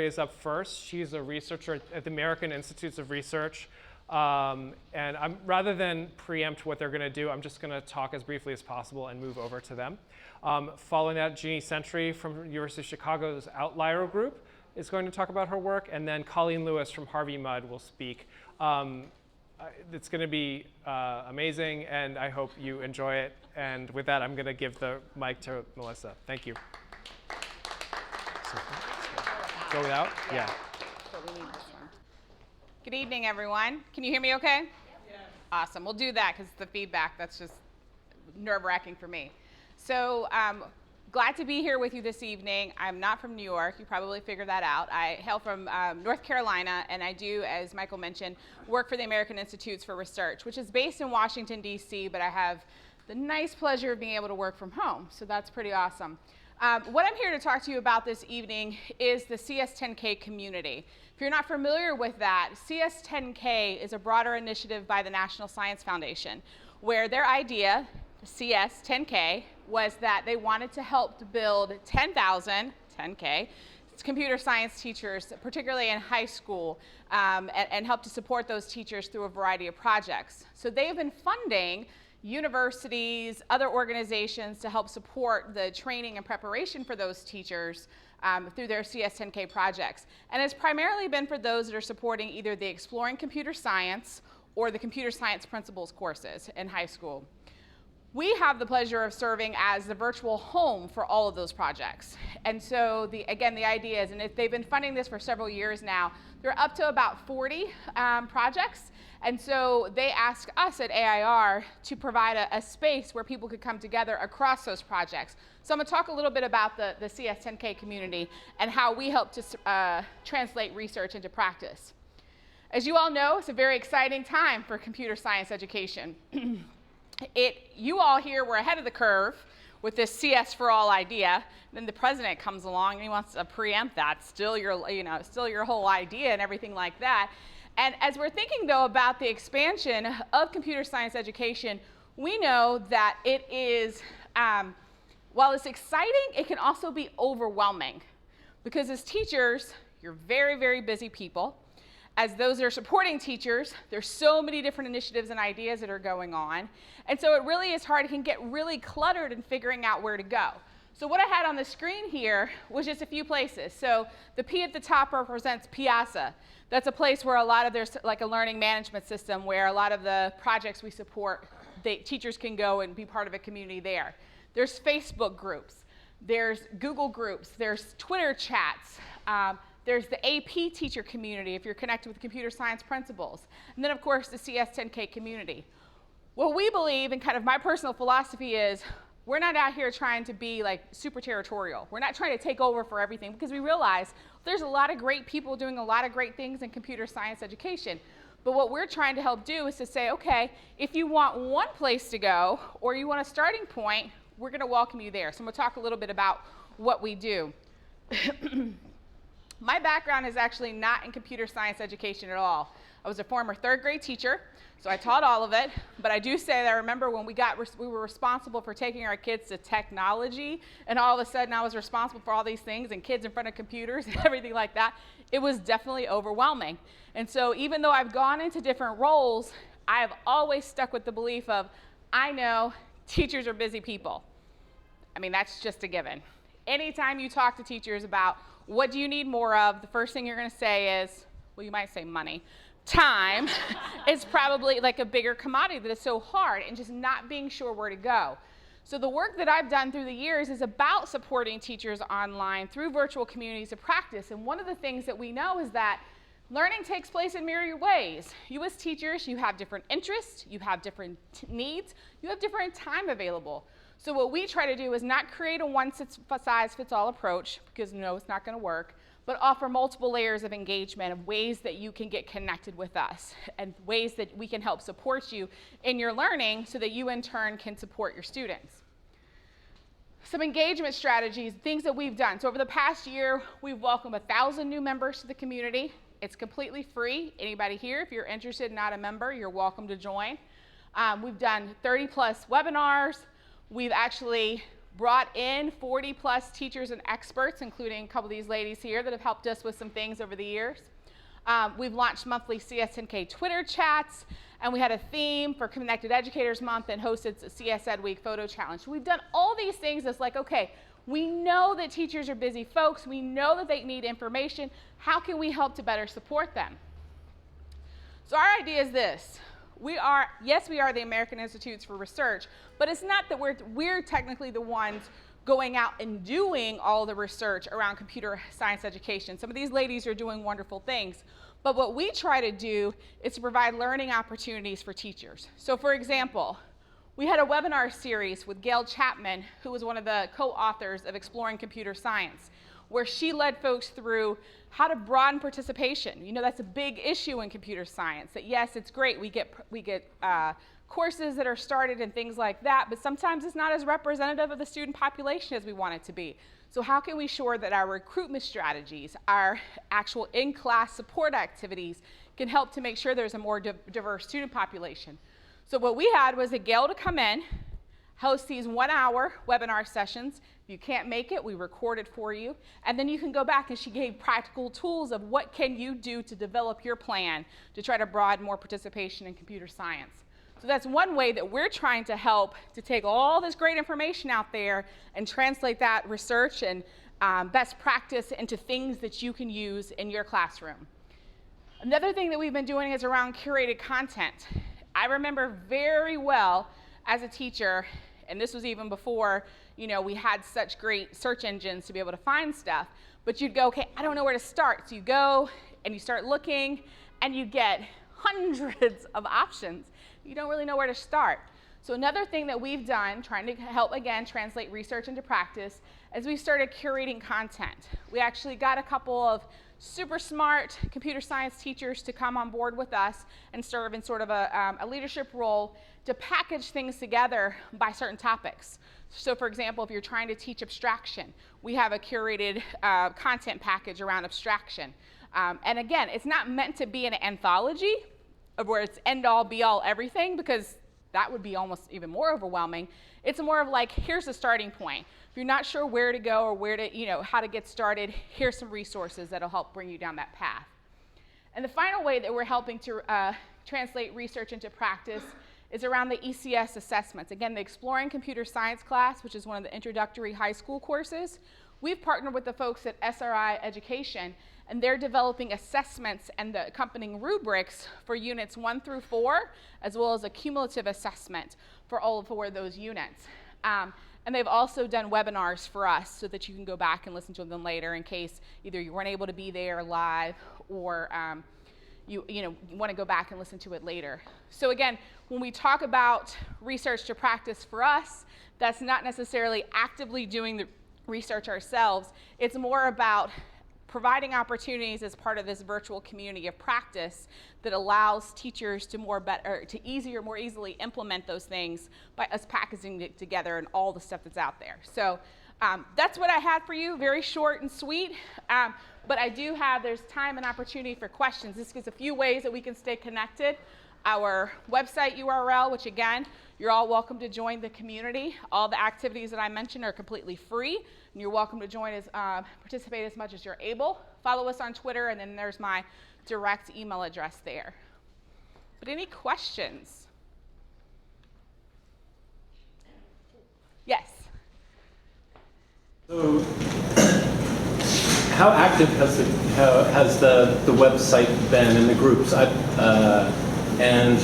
is up first. She's a researcher at the American Institutes of Research. And rather than preempt what they're going to do, I'm just going to talk as briefly as possible and move over to them. Following that, Jeanne Sentry from University of Chicago's Outlier group is going to talk about her work, and then Colleen Lewis from Harvey Mudd will speak. It's going to be amazing, and I hope you enjoy it. And with that, I'm going to give the mic to Melissa. Thank you. Go without? Yeah. So we need this one. Good evening, everyone. Can you hear me okay? Yeah. Awesome. We'll do that because the feedback, that's just nerve-wracking for me. So glad to be here with you this evening. I'm not from New York. You probably figured that out. I hail from North Carolina, and I do, as Michael mentioned, work for the American Institutes for Research, which is based in Washington, D.C., but I have the nice pleasure of being able to work from home, so that's pretty awesome. What I'm here to talk to you about this evening is the CS10K community. If you're not familiar with that, CS10K is a broader initiative by the National Science Foundation, where their idea, CS10K, was that they wanted to help to build 10,000, 10K, computer science teachers, particularly in high school, and help to support those teachers through a variety of projects. So they've been funding universities, other organizations to help support the training and preparation for those teachers through their CS10K projects. And it's primarily been for those that are supporting either the Exploring Computer Science or the Computer Science Principles courses in high school. We have the pleasure of serving as the virtual home for all of those projects. And so, again, the idea is, and they've been funding this for several years now, they're up to about 40 projects. And so they asked us at AIR to provide a space where people could come together across those projects. So I'm going to talk a little bit about the CS10K community and how we help to translate research into practice. As you all know, it's a very exciting time for computer science education. You all here were ahead of the curve with this CS for all idea. Then the president comes along and he wants to preempt that, still your whole idea and everything like that. And as we're thinking, though, about the expansion of computer science education, we know that it is, while it's exciting, it can also be overwhelming. Because as teachers, you're very, very busy people. As those that are supporting teachers, there's so many different initiatives and ideas that are going on. And so it really is hard. It can get really cluttered in figuring out where to go. So what I had on the screen here was just a few places. So the P at the top represents Piazza. That's a place where there's like a learning management system where a lot of the projects we support, teachers can go and be part of a community there. There's Facebook groups. There's Google groups. There's Twitter chats. There's the AP teacher community if you're connected with computer science principles. And then, of course, the CS10K community. What we believe, and kind of my personal philosophy is, we're not out here trying to be like super territorial. We're not trying to take over for everything because we realize there's a lot of great people doing a lot of great things in computer science education. But what we're trying to help do is to say, okay, if you want one place to go or you want a starting point, we're going to welcome you there. So I'm going to talk a little bit about what we do. My background is actually not in computer science education at all. I was a former third grade teacher, so I taught all of it. But I do say that I remember when we were responsible for taking our kids to technology, and all of a sudden I was responsible for all these things and kids in front of computers and everything like that. It was definitely overwhelming. And so even though I've gone into different roles, I have always stuck with the belief of, I know teachers are busy people. I mean, that's just a given. Anytime you talk to teachers about what do you need more of, the first thing you're going to say is, well, you might say money. Time is probably like a bigger commodity that is so hard and just not being sure where to go. So the work that I've done through the years is about supporting teachers online through virtual communities of practice. And one of the things that we know is that learning takes place in myriad ways. You as teachers, you have different interests, you have different needs, you have different time available. So what we try to do is not create a one-size-fits-all approach, because no, it's not going to work, but offer multiple layers of engagement of ways that you can get connected with us and ways that we can help support you in your learning so that you in turn can support your students. Some engagement strategies, things that we've done. So over the past year, we've welcomed 1,000 new members to the community. It's completely free. Anybody here, if you're interested, not a member, you're welcome to join. We've done 30+ webinars. We've actually brought in 40 plus teachers and experts, including a couple of these ladies here that have helped us with some things over the years. We've launched monthly CSNYC Twitter chats, and we had a theme for Connected Educators Month and hosted a CS Ed Week photo challenge. We've done all these things that's like, okay, we know that teachers are busy folks. We know that they need information. How can we help to better support them? So our idea is this. Yes, we are the American Institutes for Research, but it's not that we're technically the ones going out and doing all the research around computer science education. Some of these ladies are doing wonderful things, but what we try to do is to provide learning opportunities for teachers. So for example, we had a webinar series with Gail Chapman, who was one of the co-authors of Exploring Computer Science, where she led folks through how to broaden participation. You know, that's a big issue in computer science, that yes, it's great, we get courses that are started and things like that, but sometimes it's not as representative of the student population as we want it to be. So how can we ensure that our recruitment strategies, our actual in-class support activities can help to make sure there's a more diverse student population? So what we had was a Gail to come in, host these 1-hour webinar sessions. If you can't make it, we record it for you. And then you can go back, and she gave practical tools of what can you do to develop your plan to try to broaden more participation in computer science. So that's one way that we're trying to help to take all this great information out there and translate that research and best practice into things that you can use in your classroom. Another thing that we've been doing is around curated content. I remember very well as a teacher, and this was even before, you know, we had such great search engines to be able to find stuff, but you'd go, okay, I don't know where to start. So you go and you start looking and you get hundreds of options. You don't really know where to start. So another thing that we've done, trying to help, again, translate research into practice, is we started curating content. We actually got a couple of super smart computer science teachers to come on board with us and serve in sort of a leadership role to package things together by certain topics. So for example, if you're trying to teach abstraction, we have a curated content package around abstraction. And again, it's not meant to be an anthology of where it's end all be all everything, because that would be almost even more overwhelming. It's more of like, here's the starting point. If you're not sure where to go or where to, you know, how to get started, here's some resources that'll help bring you down that path. And the final way that we're helping to translate research into practice is around the ECS assessments. Again, the Exploring Computer Science class, which is one of the introductory high school courses, we've partnered with the folks at SRI Education, and they're developing assessments and the accompanying rubrics for units 1 through 4, as well as a cumulative assessment for all 4 of those units. And they've also done webinars for us so that you can go back and listen to them later in case either you weren't able to be there live or you want to go back and listen to it later. So again, when we talk about research to practice for us, that's not necessarily actively doing the research ourselves. It's more about providing opportunities as part of this virtual community of practice that allows teachers to more easily implement those things by us packaging it together and all the stuff that's out there. So that's what I had for you, very short and sweet. But I do have, there's time and opportunity for questions. This gives a few ways that we can stay connected. Our website URL, which again, you're all welcome to join the community. All the activities that I mentioned are completely free, and you're welcome to join participate as much as you're able. Follow us on Twitter, and then there's my direct email address there. But any questions? Yes? So, how active has the website been in the groups? And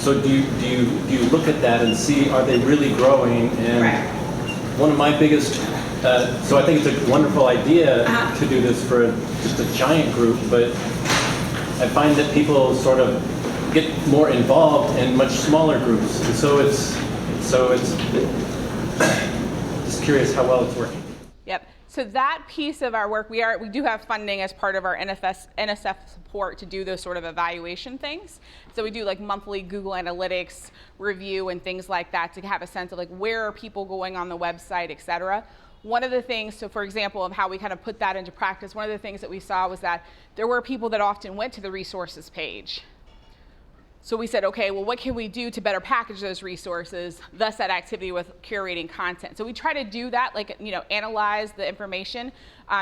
so do you look at that and see, are they really growing? And right. One of my biggest, so I think it's a wonderful idea to do this for just a giant group, but I find that people sort of get more involved in much smaller groups. And so it's just curious how well it's working. Yep. So that piece of our work, we do have funding as part of our NSF support to do those sort of evaluation things. So we do like monthly Google Analytics review and things like that to have a sense of like where are people going on the website, et cetera. One of the things, so for example, of how we kind of put that into practice, one of the things that we saw was that there were people that often went to the resources page, So we said, okay, well, what can we do to better package those resources, thus that activity with curating content. So we try to do that, like, analyze the information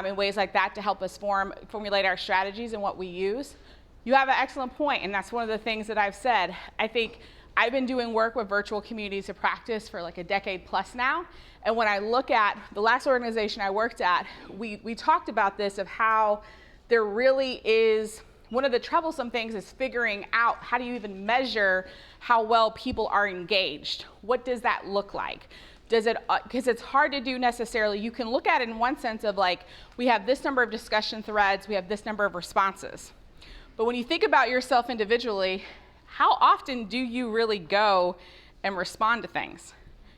in ways like that to help us formulate our strategies and what we use. You have an excellent point, and that's one of the things that I've said. I think I've been doing work with virtual communities of practice for like a decade plus now, and when I look at the last organization I worked at, we talked about this, of how there really is, one of the troublesome things is figuring out how do you even measure how well people are engaged. What does that look like? Does it, because it's hard to do necessarily. You can look at it in one sense of like, we have this number of discussion threads, we have this number of responses. But when you think about yourself individually, how often do you really go and respond to things?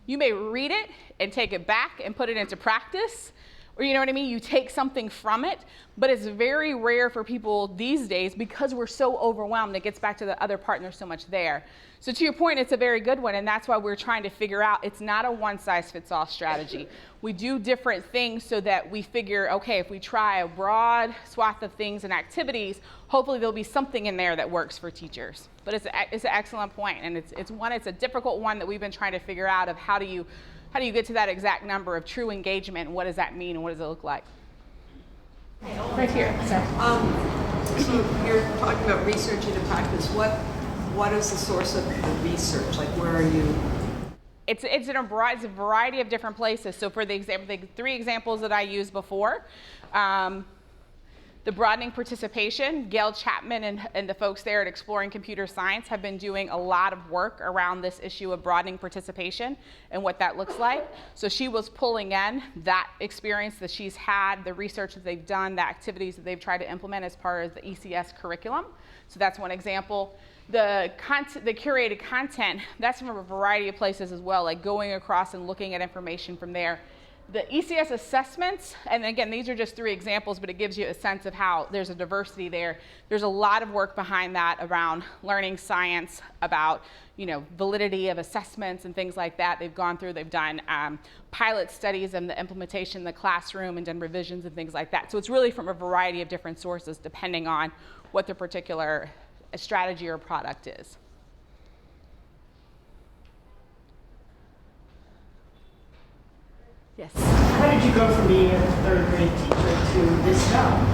You may read it and take it back and put it into practice, or you know what I mean? You take something from it, but it's very rare for people these days because we're so overwhelmed. It gets back to the other part, and there's so much there. So to your point, it's a very good one, and that's why we're trying to figure out, it's not a one-size-fits-all strategy. We do different things so that we figure, okay, if we try a broad swath of things and activities, hopefully there'll be something in there that works for teachers. But it's an excellent point, and it's a difficult one that we've been trying to figure out of how do you get to that exact number of true engagement, and what does that mean, and what does it look like? Right here. So you're talking about research into practice. What is the source of the research? Like, where are you? It's a variety of different places. So for the 3 examples that I used before, the broadening participation, Gail Chapman and the folks there at Exploring Computer Science have been doing a lot of work around this issue of broadening participation and what that looks like. So she was pulling in that experience that she's had, the research that they've done, the activities that they've tried to implement as part of the ECS curriculum. So that's one example. The curated content, that's from a variety of places as well, like going across and looking at information from there. The ECS assessments, and again, these are just 3 examples, but it gives you a sense of how there's a diversity there. There's a lot of work behind that around learning science, about validity of assessments and things like that. They've gone through, they've done pilot studies and the implementation in the classroom and done revisions and things like that. So it's really from a variety of different sources depending on what the particular strategy or product is. Yes. How did you go from being a 3rd grade teacher to this job?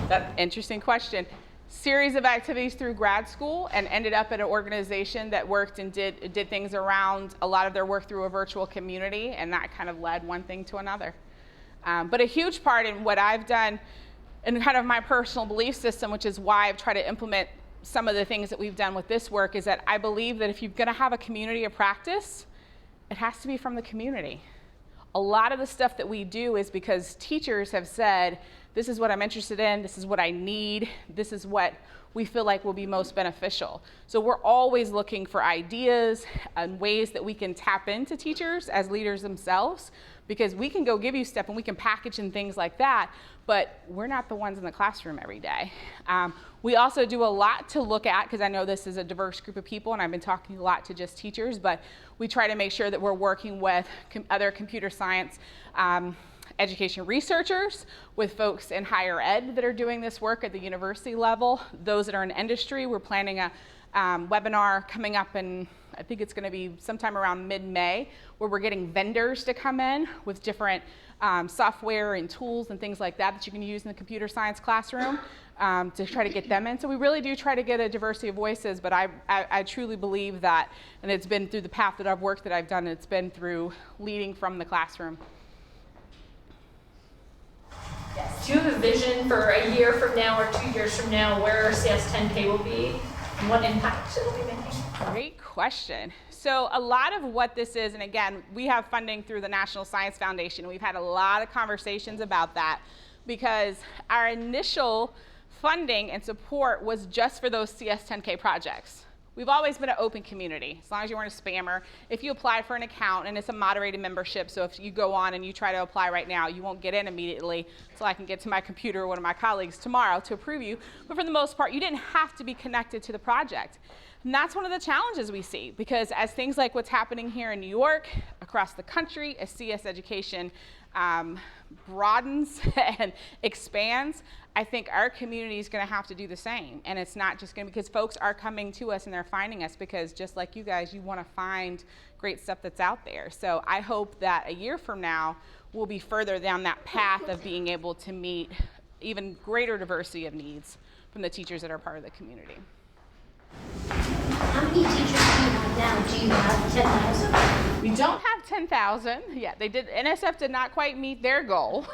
That's an interesting question. Series of activities through grad school, and ended up at an organization that worked and did things around a lot of their work through a virtual community, and that kind of led one thing to another. But a huge part in what I've done and kind of my personal belief system, which is why I've tried to implement some of the things that we've done with this work, is that I believe that if you're going to have a community of practice, it has to be from the community. A lot of the stuff that we do is because teachers have said, this is what I'm interested in, this is what I need, this is what we feel like will be most beneficial. So we're always looking for ideas and ways that we can tap into teachers as leaders themselves, because we can go give you stuff and we can package and things like that, but we're not the ones in the classroom every day. We also do a lot to look at, because I know this is a diverse group of people and I've been talking a lot to just teachers, but we try to make sure that we're working with other computer science education researchers, with folks in higher ed that are doing this work at the university level, those that are in industry. We're planning a webinar coming up in, I think it's going to be sometime around mid-May, where we're getting vendors to come in with different software and tools and things like that you can use in the computer science classroom to try to get them in. So we really do try to get a diversity of voices, but I truly believe that, and it's been through the path that I've worked that I've done, it's been through leading from the classroom. Yes. Do you have a vision for a year from now or 2 years from now where CS10K will be and what impact it will be making? Great question. So a lot of what this is, and again, we have funding through the National Science Foundation. We've had a lot of conversations about that, because our initial funding and support was just for those CS10K projects. We've always been an open community, as long as you weren't a spammer. If you apply for an account, and it's a moderated membership, so if you go on and you try to apply right now, you won't get in immediately, so I can get to my computer or one of my colleagues tomorrow to approve you. But for the most part, you didn't have to be connected to the project. And that's one of the challenges we see, because as things like what's happening here in New York, across the country, as CS education broadens and expands, I think our community is going to have to do the same. And it's not just going to, because folks are coming to us and they're finding us because just like you guys, you want to find great stuff that's out there. So I hope that a year from now, we'll be further down that path of being able to meet even greater diversity of needs from the teachers that are part of the community. How many teachers do you have now? Do you have 10,000? We don't have 10,000 yet. NSF did not quite meet their goal.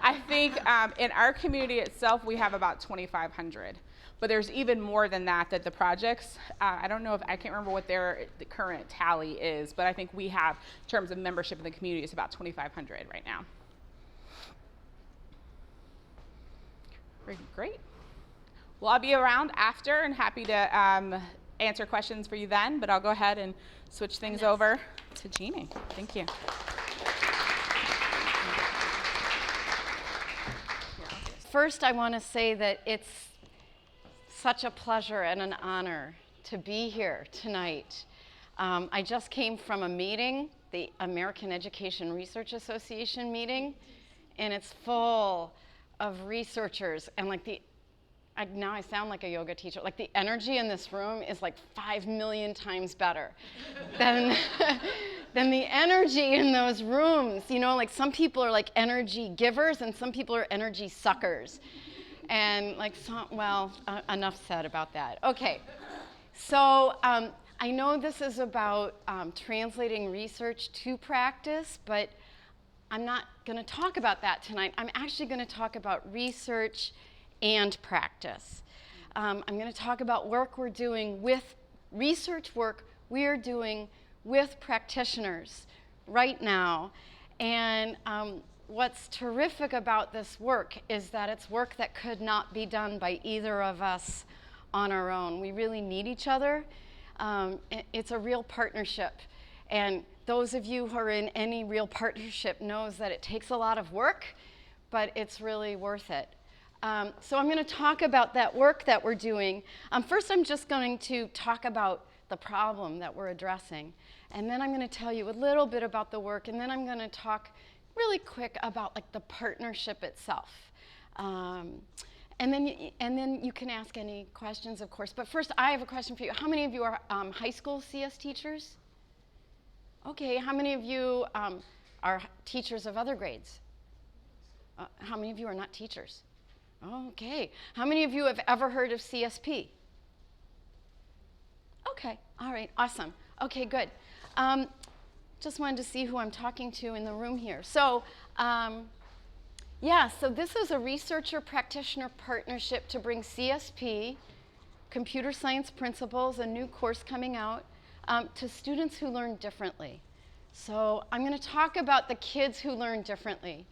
I think in our community itself, we have about 2,500. But there's even more than that the projects, I don't know I can't remember what the current tally is, but I think we have, in terms of membership in the community, it's about 2,500 right now. Great. Well, I'll be around after and happy to answer questions for you then, but I'll go ahead and switch things over to Jeanne. Thank you. First, I want to say that it's such a pleasure and an honor to be here tonight. I just came from a meeting, the American Education Research Association meeting, and it's full of researchers and now I sound like a yoga teacher. Like the energy in this room is like 5 million times better than the energy in those rooms. You know, like some people are like energy givers and some people are energy suckers. And enough said about that. Okay, so I know this is about translating research to practice, but I'm not going to talk about that tonight. I'm actually going to talk about research and practice. I'm going to talk about research work we're doing with practitioners right now. And what's terrific about this work is that it's work that could not be done by either of us on our own. We really need each other. It's a real partnership. And those of you who are in any real partnership knows that it takes a lot of work, but it's really worth it. So I'm going to talk about that work that we're doing. First, I'm just going to talk about the problem that we're addressing. And then I'm going to tell you a little bit about the work. And then I'm going to talk really quick about the partnership itself. And then you can ask any questions, of course. But first, I have a question for you. How many of you are high school CS teachers? Okay, how many of you are teachers of other grades? How many of you are not teachers? Okay. How many of you have ever heard of CSP? Okay. All right. Awesome. Okay, good. Just wanted to see who I'm talking to in the room here. So, so this is a researcher-practitioner partnership to bring CSP, computer science principles, a new course coming out, to students who learn differently. So I'm going to talk about the kids who learn differently.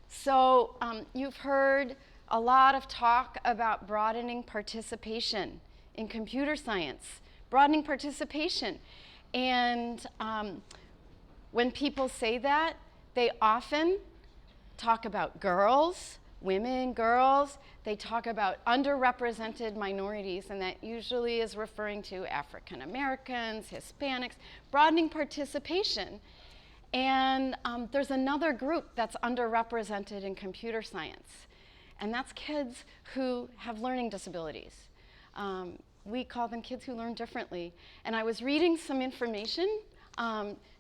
So you've heard a lot of talk about broadening participation in computer science, broadening participation. And when people say that, they often talk about girls, women, girls. They talk about underrepresented minorities, and that usually is referring to African Americans, Hispanics, broadening participation. And there's another group that's underrepresented in computer science, and that's kids who have learning disabilities. We call them kids who learn differently. And I was reading some information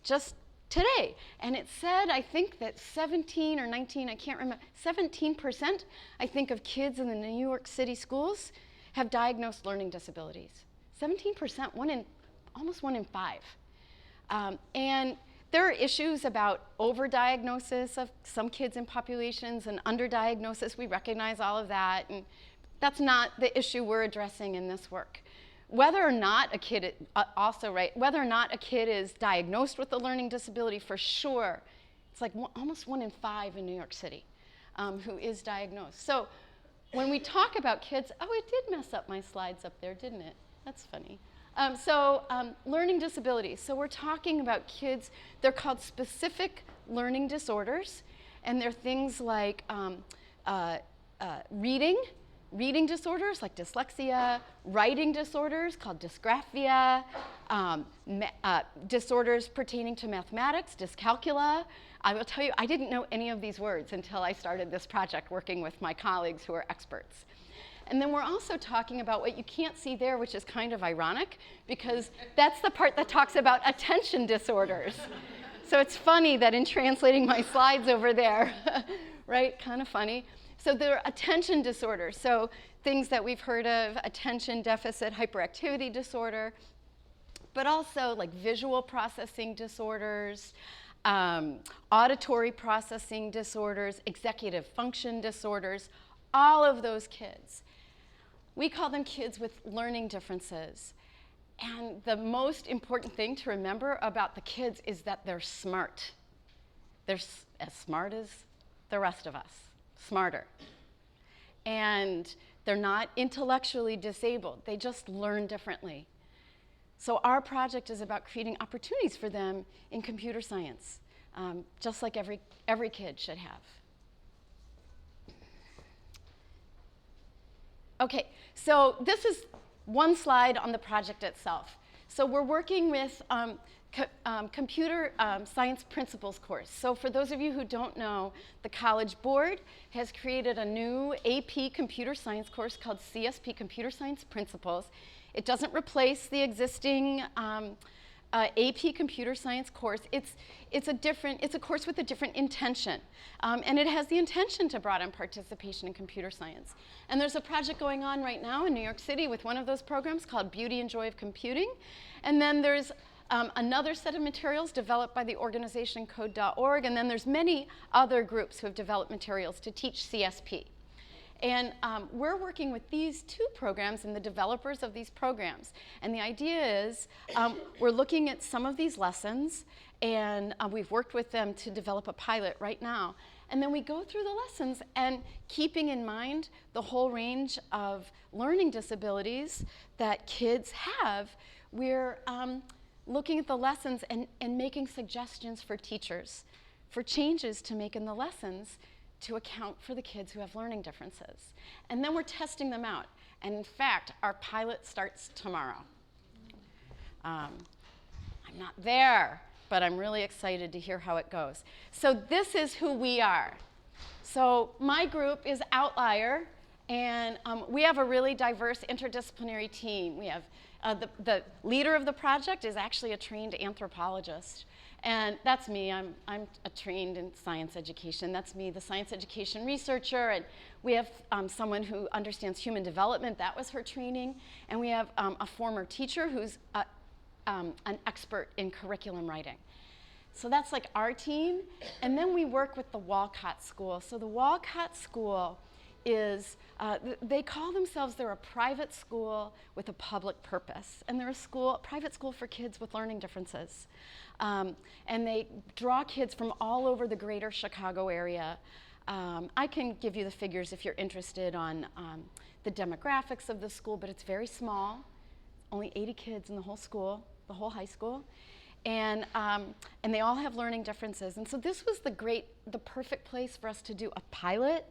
just today, and it said, I think that 17 or 19, I can't remember, 17%, I think, of kids in the New York City schools have diagnosed learning disabilities. 17%, almost 1 in 5. And there are issues about overdiagnosis of some kids in populations and underdiagnosis. We recognize all of that, and that's not the issue we're addressing in this work. Whether or not a kid, whether or not a kid is diagnosed with a learning disability, for sure, it's like almost 1 in 5 in New York City who is diagnosed. So when we talk about kids, it did mess up my slides up there, didn't it? That's funny. Learning disabilities. So we're talking about kids, they're called specific learning disorders, and they're things like reading disorders like dyslexia, writing disorders called dysgraphia, disorders pertaining to mathematics, dyscalculia, I will tell you, I didn't know any of these words until I started this project working with my colleagues who are experts. And then we're also talking about what you can't see there, which is kind of ironic, because that's the part that talks about attention disorders. So it's funny that in translating my slides over there, right, kind of funny. So there are attention disorders, so things that we've heard of, attention deficit hyperactivity disorder, but also like visual processing disorders, auditory processing disorders, executive function disorders, all of those kids. We call them kids with learning differences. And the most important thing to remember about the kids is that they're smart. They're as smart as the rest of us, smarter. And they're not intellectually disabled. They just learn differently. So our project is about creating opportunities for them in computer science, just like every kid should have. Okay, so this is one slide on the project itself. So we're working with computer science principles course. So for those of you who don't know, the College Board has created a new AP computer science course called CSP, Computer Science Principles. It doesn't replace the existing AP computer science course. It's a course with a different intention. And it has the intention to broaden participation in computer science. And there's a project going on right now in New York City with one of those programs called Beauty and Joy of Computing. And then there's another set of materials developed by the organization Code.org. And then there's many other groups who have developed materials to teach CSP. And we're working with these two programs and the developers of these programs. And the idea is we're looking at some of these lessons, and we've worked with them to develop a pilot right now. And then we go through the lessons, and keeping in mind the whole range of learning disabilities that kids have, we're looking at the lessons and making suggestions for teachers for changes to make in the lessons to account for the kids who have learning differences. And then we're testing them out. And in fact, our pilot starts tomorrow. I'm not there, but I'm really excited to hear how it goes. So this is who we are. So my group is Outlier, and we have a really diverse interdisciplinary team. We have the leader of the project is actually a trained anthropologist. And that's me. I'm trained in science education. That's me, the science education researcher. And we have someone who understands human development. That was her training. And we have a former teacher who's an expert in curriculum writing. So that's like our team. And then we work with the Wolcott School. So the Wolcott School is, they call themselves, they're a private school with a public purpose. And they're a private school for kids with learning differences. And they draw kids from all over the greater Chicago area. I can give you the figures if you're interested on the demographics of the school, but it's very small. Only 80 kids in the whole school, the whole high school. And they all have learning differences. And so this was the perfect place for us to do a pilot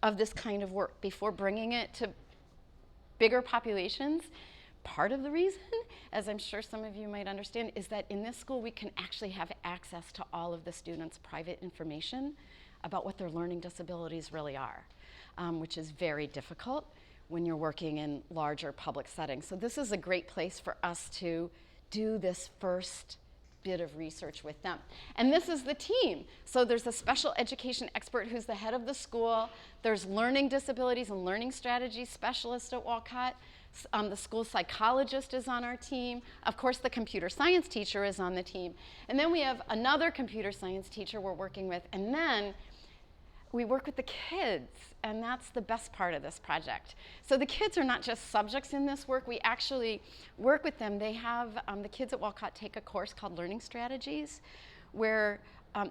of this kind of work before bringing it to bigger populations. Part of the reason, as I'm sure some of you might understand, is that in this school we can actually have access to all of the students' private information about what their learning disabilities really are, which is very difficult when you're working in larger public settings. So this is a great place for us to do this first bit of research with them. And this is the team. So there's a special education expert who's the head of the school. There's learning disabilities and learning strategies specialist at Wolcott. The school psychologist is on our team. Of course, the computer science teacher is on the team. And then we have another computer science teacher we're working with. And then we work with the kids, and that's the best part of this project. So the kids are not just subjects in this work. We actually work with them. They have, the kids at Wolcott take a course called Learning Strategies, where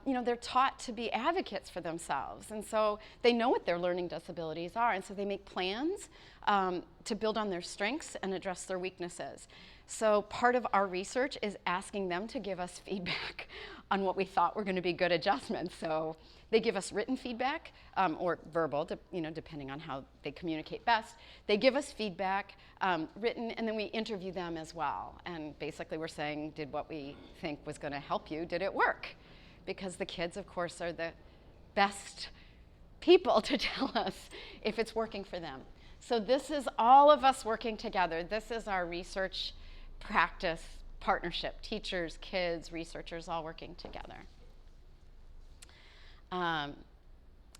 they're taught to be advocates for themselves. And so they know what their learning disabilities are, and so they make plans to build on their strengths and address their weaknesses. So part of our research is asking them to give us feedback on what we thought were going to be good adjustments. So they give us written feedback or verbal, depending on how they communicate best. They give us feedback written, and then we interview them as well. And basically we're saying, did what we think was going to help you, did it work? because the kids, of course, are the best people to tell us if it's working for them. So this is all of us working together. This is our research practice partnership, teachers, kids, researchers, all working together.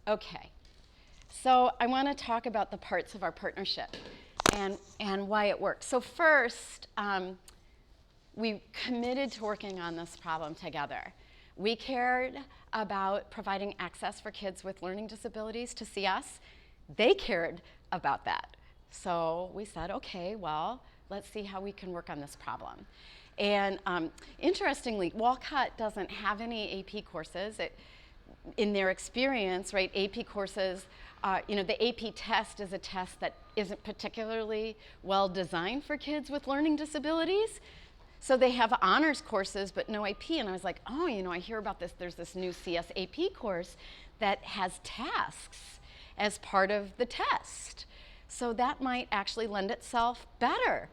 Okay, so I want to talk about the parts of our partnership and why it works. So first, we committed to working on this problem together. We cared about providing access for kids with learning disabilities to see us. They cared about that. So we said, okay, well, let's see how we can work on this problem. And interestingly, Wolcott doesn't have any AP courses. In their experience, right, AP courses, the AP test is a test that isn't particularly well designed for kids with learning disabilities. So they have honors courses, but no AP. And I was like, oh, I hear about this. There's this new CS AP course that has tasks as part of the test. So that might actually lend itself better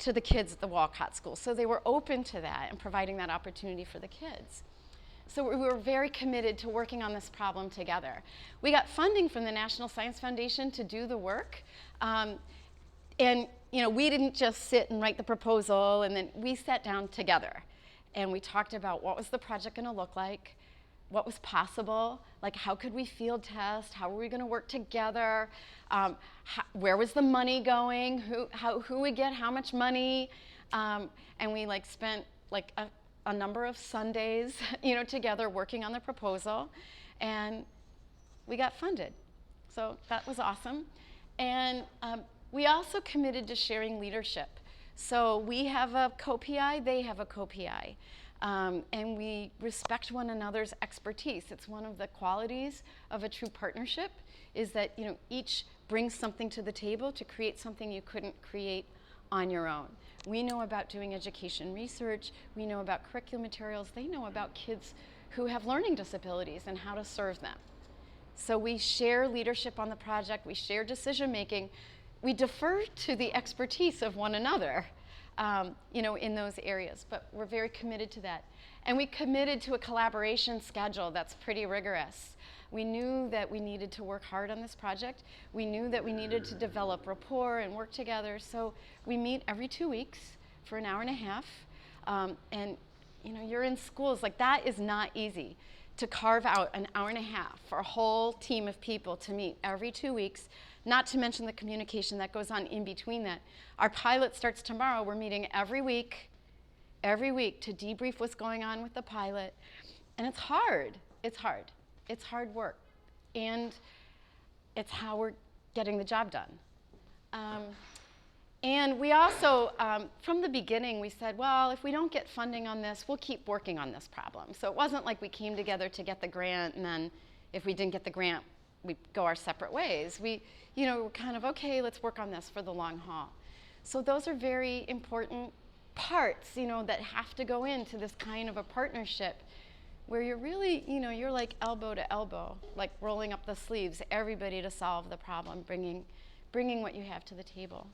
to the kids at the Wolcott School. So they were open to that and providing that opportunity for the kids. So we were very committed to working on this problem together. We got funding from the National Science Foundation to do the work. And we didn't just sit and write the proposal, and then we sat down together. And we talked about what was the project going to look like, what was possible, like how could we field test, how were we going to work together, where was the money going, who would get how much money, and we spent a number of Sundays, together working on the proposal, and we got funded. So that was awesome. And we also committed to sharing leadership. So we have a co-PI, they have a co-PI. And we respect one another's expertise. It's one of the qualities of a true partnership is that each brings something to the table to create something you couldn't create on your own. We know about doing education research, we know about curriculum materials, they know about kids who have learning disabilities and how to serve them. So we share leadership on the project, we share decision making, we defer to the expertise of one another, in those areas, but we're very committed to that. And we committed to a collaboration schedule that's pretty rigorous. We knew that we needed to work hard on this project. We knew that we needed to develop rapport and work together. So we meet every 2 weeks for an hour and a half. And you're in schools, that is not easy to carve out an hour and a half for a whole team of people to meet every 2 weeks, not to mention the communication that goes on in between that. Our pilot starts tomorrow. We're meeting every week to debrief what's going on with the pilot. And it's hard. It's hard. It's hard work, and it's how we're getting the job done. And we also, from the beginning, we said, well, if we don't get funding on this, we'll keep working on this problem. So it wasn't like we came together to get the grant, and then if we didn't get the grant, we'd go our separate ways. We, were kind of, okay, let's work on this for the long haul. So those are very important parts, that have to go into this kind of a partnership where you're really, you're like elbow to elbow, like rolling up the sleeves, everybody to solve the problem, bringing what you have to the table.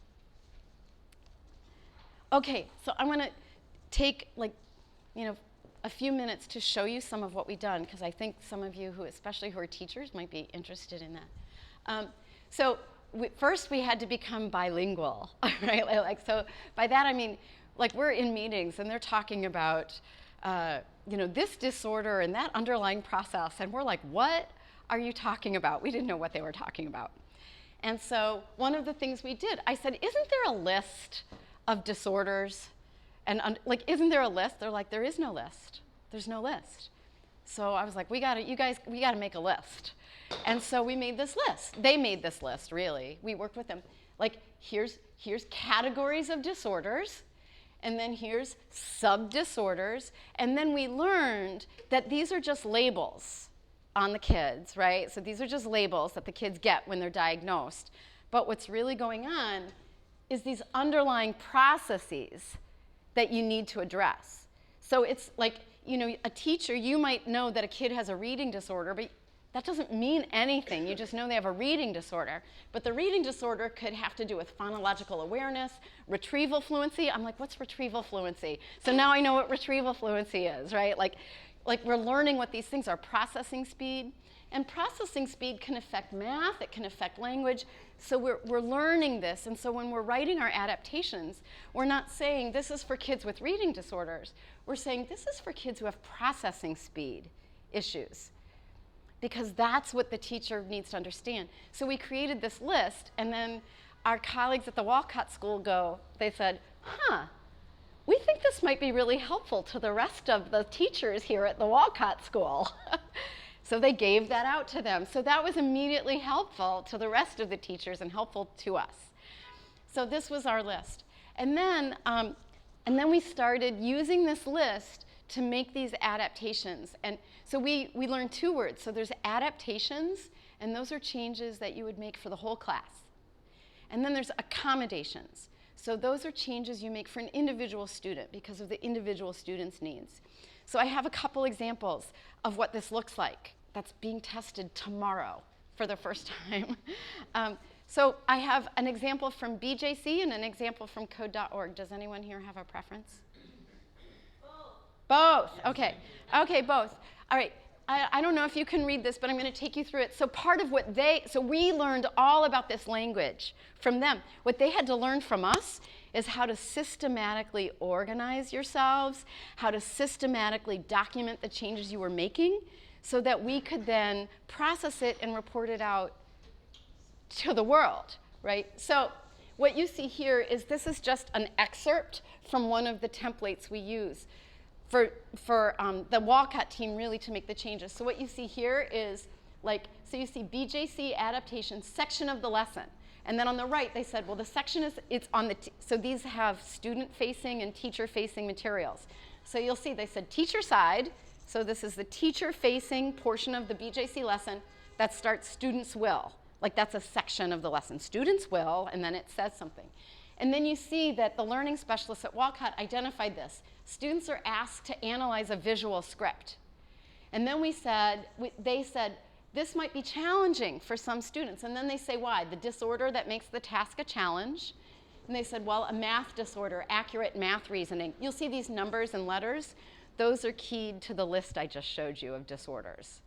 Okay, so I want to take a few minutes to show you some of what we've done, because I think some of you, especially who are teachers, might be interested in that. So first we had to become bilingual, right? So by that I mean, we're in meetings and they're talking about this disorder and that underlying process. And we're like, what are you talking about? We didn't know what they were talking about. And so one of the things we did, I said, isn't there a list of disorders? And isn't there a list? They're like, there is no list. There's no list. So I was like, we gotta make a list. And so we made this list. They made this list, really. We worked with them. Here's categories of disorders. And then here's sub-disorders. And then we learned that these are just labels on the kids, right? So these are just labels that the kids get when they're diagnosed. But what's really going on is these underlying processes that you need to address. So it's a teacher, you might know that a kid has a reading disorder, but that doesn't mean anything. You just know they have a reading disorder. But the reading disorder could have to do with phonological awareness, retrieval fluency. I'm like, what's retrieval fluency? So now I know what retrieval fluency is, right? like we're learning what these things are, processing speed. And processing speed can affect math, it can affect language. So we're learning this. And so when we're writing our adaptations, we're not saying this is for kids with reading disorders. We're saying this is for kids who have processing speed issues, because that's what the teacher needs to understand. So we created this list, and then our colleagues at the Wolcott School they said, we think this might be really helpful to the rest of the teachers here at the Wolcott School. So they gave that out to them. So that was immediately helpful to the rest of the teachers and helpful to us. So this was our list. And then we started using this list to make these adaptations. And so we learned 2 words. So there's adaptations, and those are changes that you would make for the whole class. And then there's accommodations. So those are changes you make for an individual student because of the individual student's needs. So I have a couple examples of what this looks like that's being tested tomorrow for the first time. So I have an example from BJC and an example from code.org. Does anyone here have a preference? Both. Okay. Okay, both. All right. I don't know if you can read this, but I'm going to take you through it. So part of what so we learned all about this language from them. What they had to learn from us is how to systematically organize yourselves, how to systematically document the changes you were making so that we could then process it and report it out to the world, right? So what you see here is this is just an excerpt from one of the templates we use for the Wolcott team really to make the changes. So what you see here is so you see BJC adaptation section of the lesson. And then on the right, they said, well, the section it's on so these have student-facing and teacher-facing materials. So you'll see they said teacher side. So this is the teacher-facing portion of the BJC lesson that starts students will. Like that's a section of the lesson. Students will, and then it says something. And then you see that the learning specialists at Wolcott identified this. Students are asked to analyze a visual script. And then they said, this might be challenging for some students. And then they say why. The disorder that makes the task a challenge. And they said, well, a math disorder, accurate math reasoning. You'll see these numbers and letters. Those are keyed to the list I just showed you of disorders.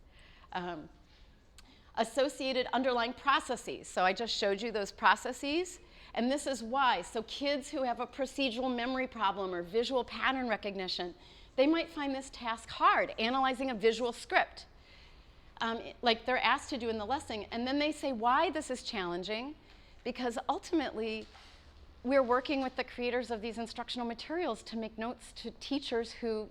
Associated underlying processes. So I just showed you those processes. And this is why. So kids who have a procedural memory problem or visual pattern recognition, they might find this task hard, analyzing a visual script. Like they're asked to do in the lesson. And then they say why this is challenging, because ultimately we're working with the creators of these instructional materials to make notes to teachers who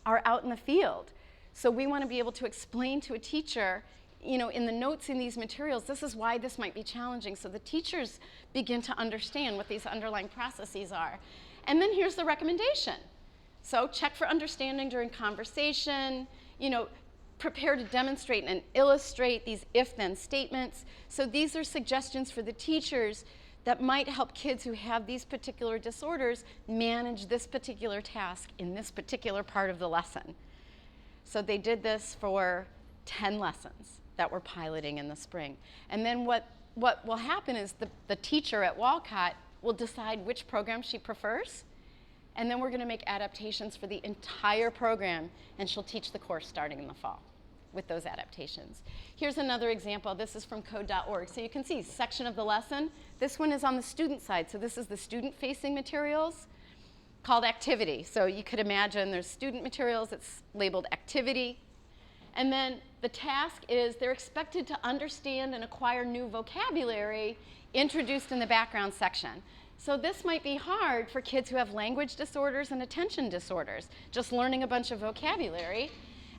are out in the field. So we want to be able to explain to a teacher, in the notes in these materials, this is why this might be challenging. So the teachers begin to understand what these underlying processes are. And then here's the recommendation. So check for understanding during conversation, prepare to demonstrate and illustrate these if-then statements. So these are suggestions for the teachers that might help kids who have these particular disorders manage this particular task in this particular part of the lesson. So they did this for 10 lessons that we're piloting in the spring. And then what will happen is the teacher at Wolcott will decide which program she prefers, and then we're going to make adaptations for the entire program, and she'll teach the course starting in the fall with those adaptations. Here's another example. This is from code.org. So you can see section of the lesson. This one is on the student side. So this is the student-facing materials called activity. So you could imagine there's student materials. It's labeled activity. And then the task is they're expected to understand and acquire new vocabulary introduced in the background section. So this might be hard for kids who have language disorders and attention disorders, just learning a bunch of vocabulary.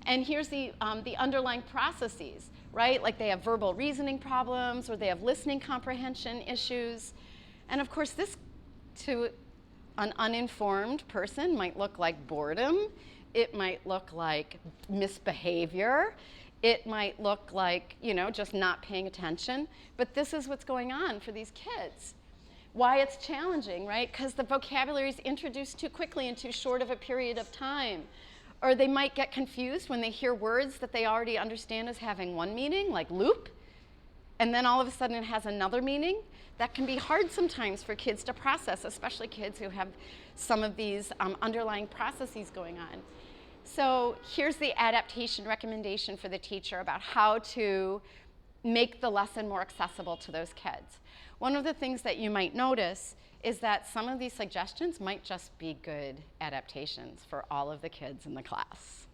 And here's the underlying processes, right? Like they have verbal reasoning problems, or they have listening comprehension issues. And of course, this to an uninformed person might look like boredom. It might look like misbehavior. It might look like, just not paying attention. But this is what's going on for these kids. Why it's challenging, right? Because the vocabulary is introduced too quickly in too short of a period of time. Or they might get confused when they hear words that they already understand as having one meaning, like loop, and then all of a sudden it has another meaning. That can be hard sometimes for kids to process, especially kids who have some of these underlying processes going on. So here's the adaptation recommendation for the teacher about how to make the lesson more accessible to those kids. One of the things that you might notice is that some of these suggestions might just be good adaptations for all of the kids in the class.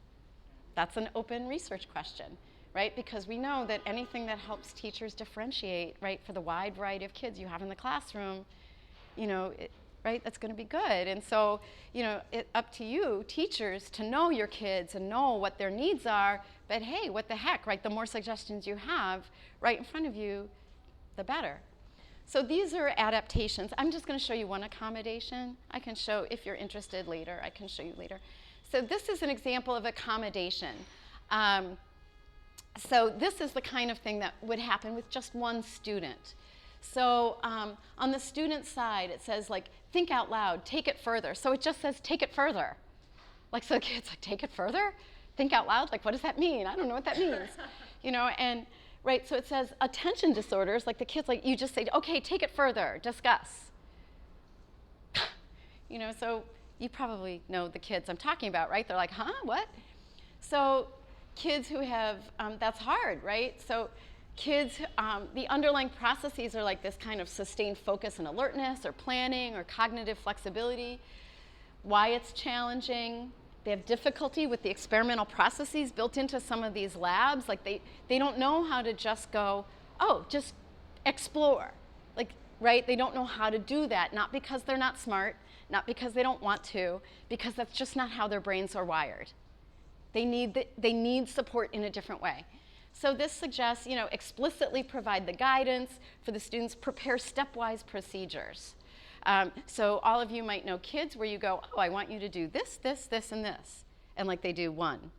That's an open research question, right? Because we know that anything that helps teachers differentiate, right, for the wide variety of kids you have in the classroom, you know, right, that's going to be good. And so, you know, it's up to you, teachers, to know your kids and know what their needs are. But hey, what the heck, right? The more suggestions you have right in front of you, the better. So these are adaptations. I'm just going to show you one accommodation. I can show, if you're interested later, I can show you later. So this is an example of accommodation. So this is the kind of thing that would happen with just one student. So on the student side, it says, like, think out loud, take it further. So it just says, take it further. Like, so the kid's like, take it further? Think out loud? Like, what does that mean? I don't know what that means. You know, and right, so it says attention disorders, like the kids, like, you just say, okay, take it further, discuss. You know, so you probably know the kids I'm talking about, right? They're like, huh, what? So kids who have, that's hard, right? So kids, the underlying processes are like this kind of sustained focus and alertness, or planning, or cognitive flexibility. Why it's challenging. They have difficulty with the experimental processes built into some of these labs. Like they don't know how to just go, oh, just explore. Like, right? They don't know how to do that, not because they're not smart, not because they don't want to, because that's just not how their brains are wired. They need support in a different way. So this suggests, you know, explicitly provide the guidance for the students, prepare stepwise procedures. So all of you might know kids where you go, oh, I want you to do this, this, this, and this. And like they do one,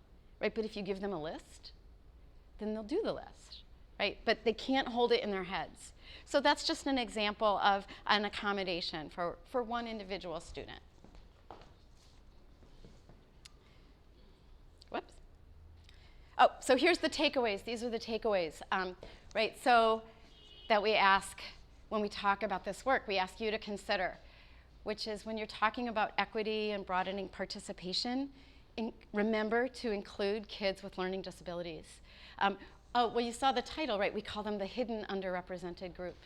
right? But if you give them a list, then they'll do the list, right? But they can't hold it in their heads. So that's just an example of an accommodation for one individual student. Whoops. Oh, so here's the takeaways. These are the takeaways, right? So that we ask when we talk about this work, we ask you to consider, which is when you're talking about equity and broadening participation, remember to include kids with learning disabilities. Oh, well, you saw the title, right? We call them the hidden underrepresented group.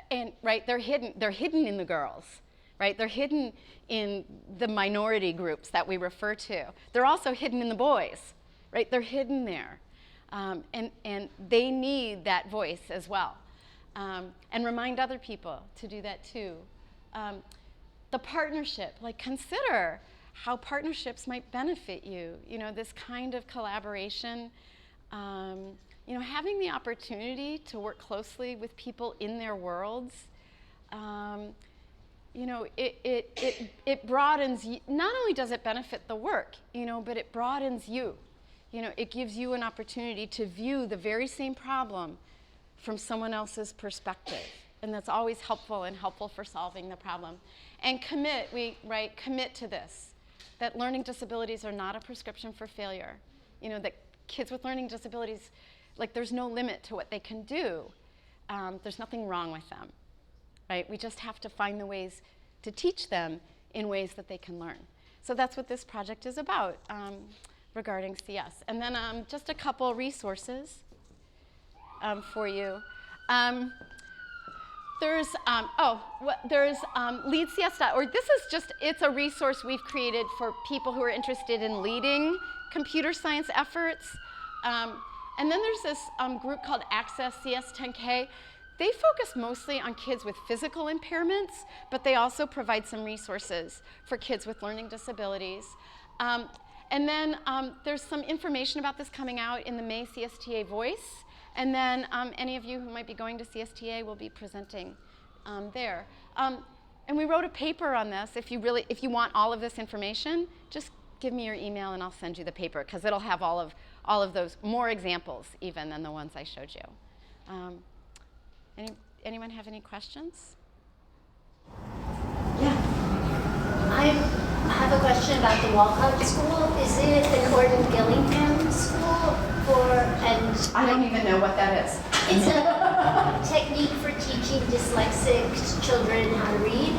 And, right, they're hidden in the girls, right? They're hidden in the minority groups that we refer to. They're also hidden in the boys, right? They're hidden there. And they need that voice as well. And remind other people to do that too. The partnership, like consider how partnerships might benefit you. You know, this kind of collaboration, you know, having the opportunity to work closely with people in their worlds, you know, it broadens, not only does it benefit the work, you know, but it broadens you. You know, it gives you an opportunity to view the very same problem from someone else's perspective. And that's always helpful and helpful for solving the problem. And commit, commit to this, that learning disabilities are not a prescription for failure. You know, that kids with learning disabilities, like there's no limit to what they can do. There's nothing wrong with them, right? We just have to find the ways to teach them in ways that they can learn. So that's what this project is about regarding CS. And then just a couple resources for you. There's leadcs.org. This is just, it's a resource we've created for people who are interested in leading computer science efforts. And then there's this group called Access CS10K. They focus mostly on kids with physical impairments, but they also provide some resources for kids with learning disabilities. And then there's some information about this coming out in the May CSTA Voice. And then any of you who might be going to CSTA will be presenting there. And we wrote a paper on this. If you want all of this information, just give me your email and I'll send you the paper, because it'll have all of those, more examples even than the ones I showed you. Anyone have any questions? Yeah. I have a question about the Wolcott School. Is it an Orton Gillingham school? I don't even know what that is. It's a technique for teaching dyslexic children how to read.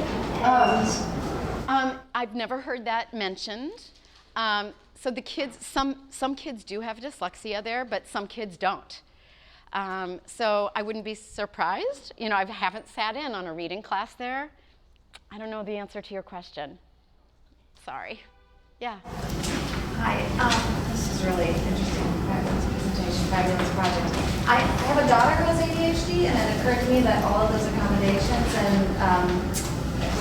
I've never heard that mentioned. So the kids, some kids do have dyslexia there, but some kids don't. So I wouldn't be surprised. You know, I haven't sat in on a reading class there. I don't know the answer to your question. Sorry. Yeah. Hi, this is really interesting, fabulous presentation, fabulous project. I have a daughter who has ADHD, and it occurred to me that all of those accommodations and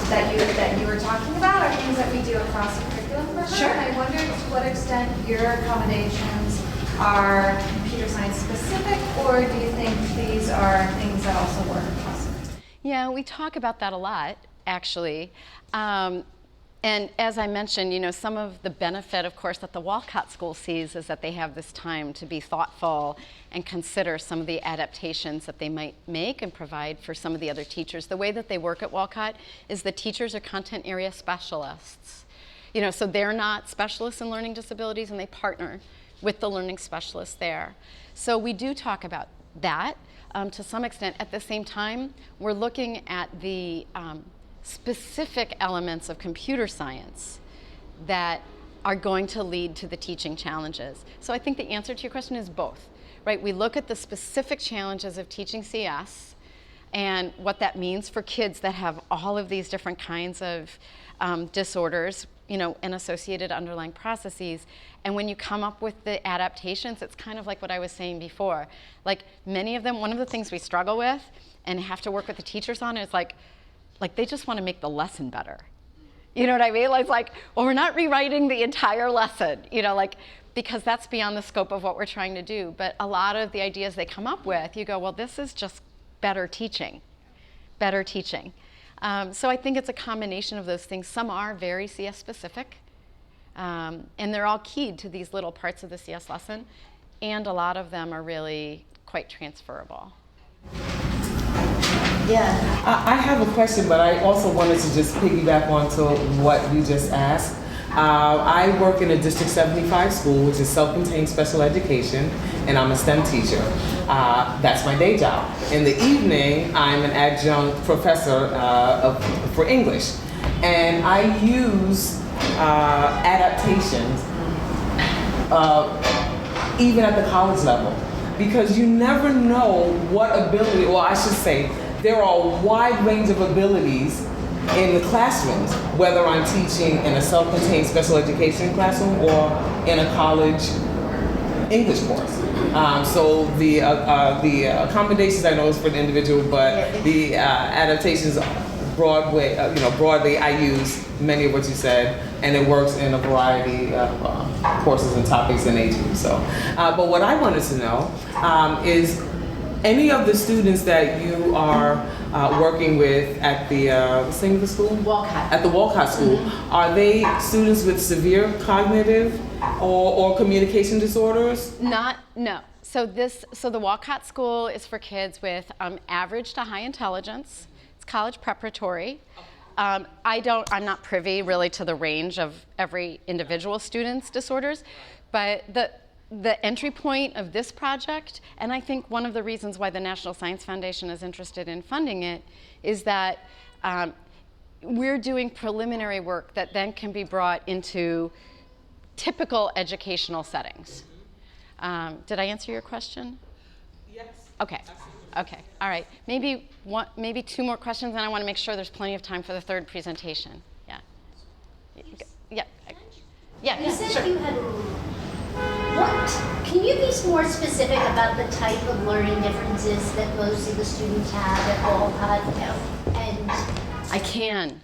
that you were talking about are things that we do across the curriculum for her. Sure. And I wondered to what extent your accommodations are computer science specific, or do you think these are things that also work across the curriculum? Yeah, we talk about that a lot, actually. And as I mentioned, you know, some of the benefit, of course, that the Wolcott School sees is that they have this time to be thoughtful and consider some of the adaptations that they might make and provide for some of the other teachers. The way that they work at Wolcott is the teachers are content area specialists. You know, so they're not specialists in learning disabilities, and they partner with the learning specialists there. So we do talk about that to some extent. At the same time, we're looking at the specific elements of computer science that are going to lead to the teaching challenges. So I think the answer to your question is both, right? We look at the specific challenges of teaching CS and what that means for kids that have all of these different kinds of disorders, you know, and associated underlying processes. And when you come up with the adaptations, it's kind of like what I was saying before. Like many of them, one of the things we struggle with and have to work with the teachers on is like they just want to make the lesson better. You know what I mean? It's like, well, we're not rewriting the entire lesson, you know, like, because that's beyond the scope of what we're trying to do. But a lot of the ideas they come up with, you go, well, this is just better teaching, better teaching. So I think it's a combination of those things. Some are very CS specific, and they're all keyed to these little parts of the CS lesson, and a lot of them are really quite transferable. Yeah. I have a question, but I also wanted to just piggyback onto what you just asked. I work in a District 75 school, which is self-contained special education, and I'm a STEM teacher. That's my day job. In the evening, I'm an adjunct professor for English, and I use adaptations even at the college level, because you never know what ability, or I should say, there are a wide range of abilities in the classrooms, whether I'm teaching in a self-contained special education classroom or in a college English course. So the accommodations I know is for the individual, but the adaptations broadly I use many of what you said, and it works in a variety of courses and topics and age groups. So, but what I wanted to know is, any of the students that you are working with at the what's the name of the school? Wolcott. At the Wolcott School, are they students with severe cognitive or communication disorders? No. So the Wolcott School is for kids with average to high intelligence. It's college preparatory. I'm not privy really to the range of every individual student's disorders, but the entry point of this project, and I think one of the reasons why the National Science Foundation is interested in funding it, is that we're doing preliminary work that then can be brought into typical educational settings. Did I answer your question? Yes. Okay. Okay. All right. Maybe two more questions, and I want to make sure there's plenty of time for the third presentation. Yeah. Yeah. Yeah. You said sure. you had. Can you be more specific about the type of learning differences that most of the students have at Wolcott? And I can.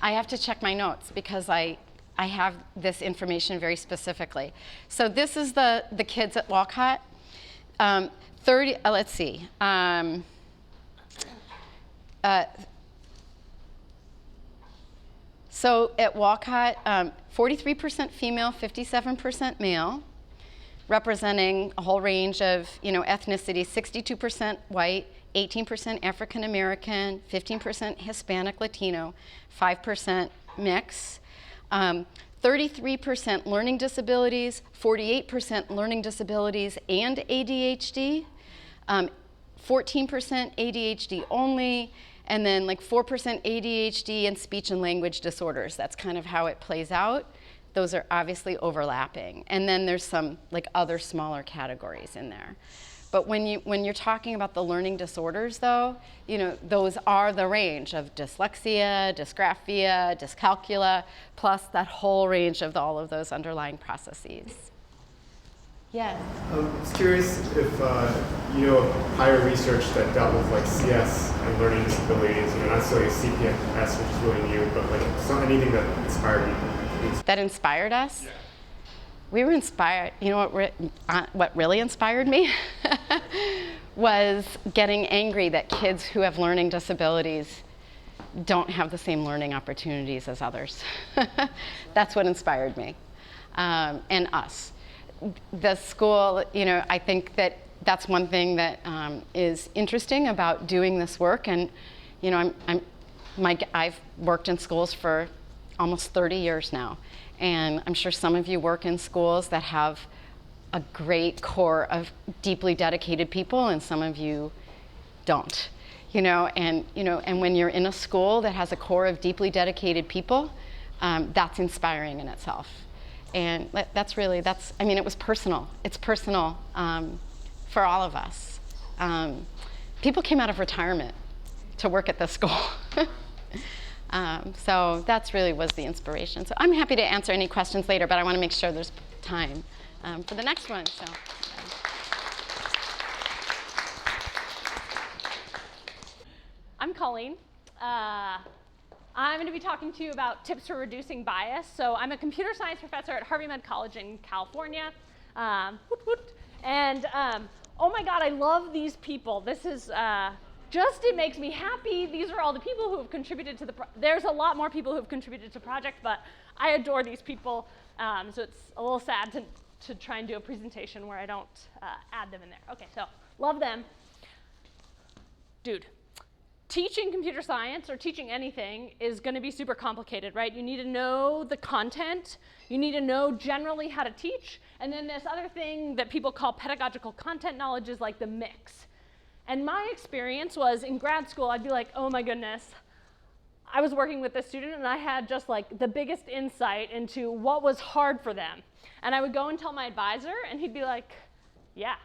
I have to check my notes because I have this information very specifically. So this is the kids at Wolcott. 30. Let's see. So at Wolcott, 43% female, 57% male, representing a whole range of ethnicity. 62% white, 18% African American, 15% Hispanic Latino, 5% mix. 33% learning disabilities, 48% learning disabilities and ADHD, 14% ADHD only, and then like 4% ADHD and speech and language disorders. That's kind of how it plays out. those are obviously overlapping. And then there's some like other smaller categories in there. But when you're talking about the learning disorders though, you know, those are the range of dyslexia, dysgraphia, dyscalculia, plus that whole range of all of those underlying processes. Yes? I was curious if you know of higher research that dealt with like CS and learning disabilities, you know, not necessarily CPS, which is really new, but like anything that inspired you. That inspired us? Yeah. We were inspired. You know what really inspired me was getting angry that kids who have learning disabilities don't have the same learning opportunities as others. That's what inspired me, and us. The school, you know, I think that that's one thing that is interesting about doing this work. And, you know, I've worked in schools for almost 30 years now. And I'm sure some of you work in schools that have a great core of deeply dedicated people, and some of you don't. And when you're in a school that has a core of deeply dedicated people, that's inspiring in itself. And it was personal. It's personal for all of us. People came out of retirement to work at this school. So that's really was the inspiration. So I'm happy to answer any questions later, but I want to make sure there's time for the next one. So. I'm Colleen. I'm going to be talking to you about tips for reducing bias. So I'm a computer science professor at Harvey Med College in California. And oh my God, I love these people. This is it makes me happy. These are all the people who have contributed to there's a lot more people who have contributed to the project, but I adore these people. So it's a little sad to try and do a presentation where I don't add them in there. Okay, so love them. Dude. Teaching computer science or teaching anything is going to be super complicated, right? You need to know the content. You need to know generally how to teach. And then this other thing that people call pedagogical content knowledge is like the mix. And my experience was in grad school, I'd be like, oh my goodness. I was working with this student and I had just like the biggest insight into what was hard for them. And I would go and tell my advisor and he'd be like, yeah.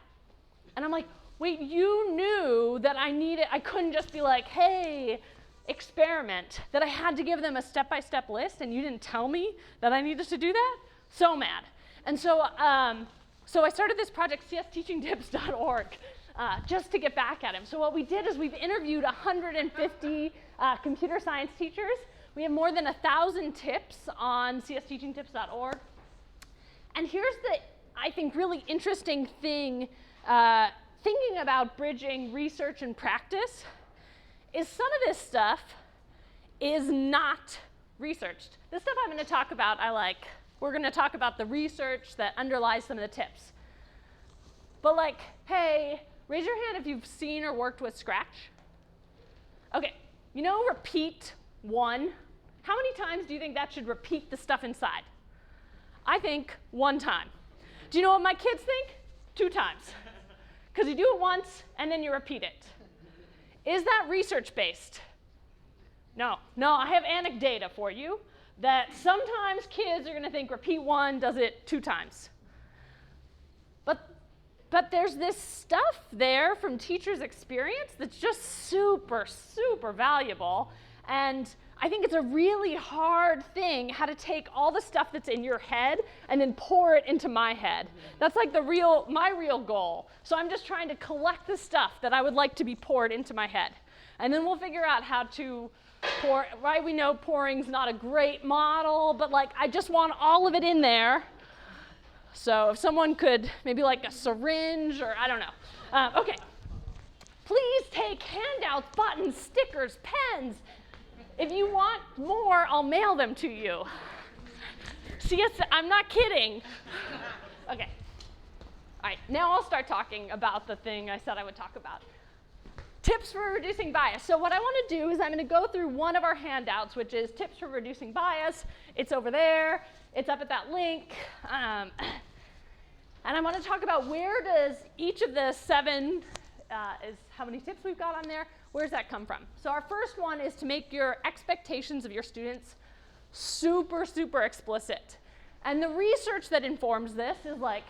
And I'm like, wait, you knew that I couldn't just be like, hey, experiment, that I had to give them a step-by-step list and you didn't tell me that I needed to do that? So mad. And so I started this project, csteachingtips.org, just to get back at him. So what we did is we've interviewed 150 computer science teachers. We have more than 1,000 tips on csteachingtips.org. And here's the, I think, really interesting thing thinking about bridging research and practice is some of this stuff is not researched. The stuff I'm going to talk about, we're going to talk about the research that underlies some of the tips. But like, hey, raise your hand if you've seen or worked with Scratch. Okay, you know repeat 1? How many times do you think that should repeat the stuff inside? I think 1 time. Do you know what my kids think? 2 times. Because you do it once, and then you repeat it. Is that research-based? No. No, I have anecdata for you that sometimes kids are going to think repeat 1 does it 2 times. But there's this stuff there from teachers' experience that's just super, super valuable. And I think it's a really hard thing how to take all the stuff that's in your head and then pour it into my head. That's like my real goal. So I'm just trying to collect the stuff that I would like to be poured into my head. And then we'll figure out how to pour, right? We know pouring's not a great model, but like I just want all of it in there. So if someone could, maybe like a syringe or I don't know. Okay. Please take handouts, buttons, stickers, pens. If you want more, I'll mail them to you. I'm not kidding. Okay. All right, now I'll start talking about the thing I said I would talk about. Tips for reducing bias. So what I want to do is I'm going to go through one of our handouts, which is tips for reducing bias. It's over there. It's up at that link. And I want to talk about where does each of the 7, is how many tips we've got on there, where does that come from? So our first one is to make your expectations of your students super, super explicit. And the research that informs this is like,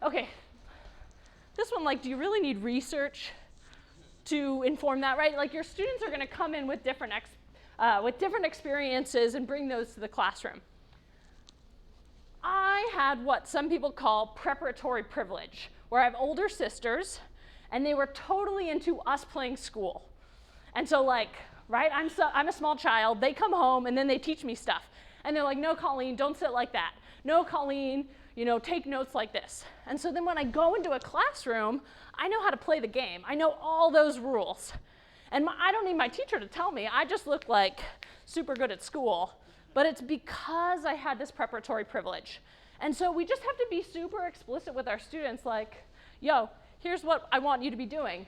okay, this one, like, do you really need research to inform that, right? Like, your students are going to come in with different experiences and bring those to the classroom. I had what some people call preparatory privilege, where I have older sisters, and they were totally into us playing school. And so, like, right, I'm a small child. They come home, and then they teach me stuff. And they're like, no, Colleen, don't sit like that. No, Colleen, you know, take notes like this. And so then when I go into a classroom, I know how to play the game. I know all those rules. And I don't need my teacher to tell me. I just look like super good at school. But it's because I had this preparatory privilege. And so we just have to be super explicit with our students, like, yo, here's what I want you to be doing.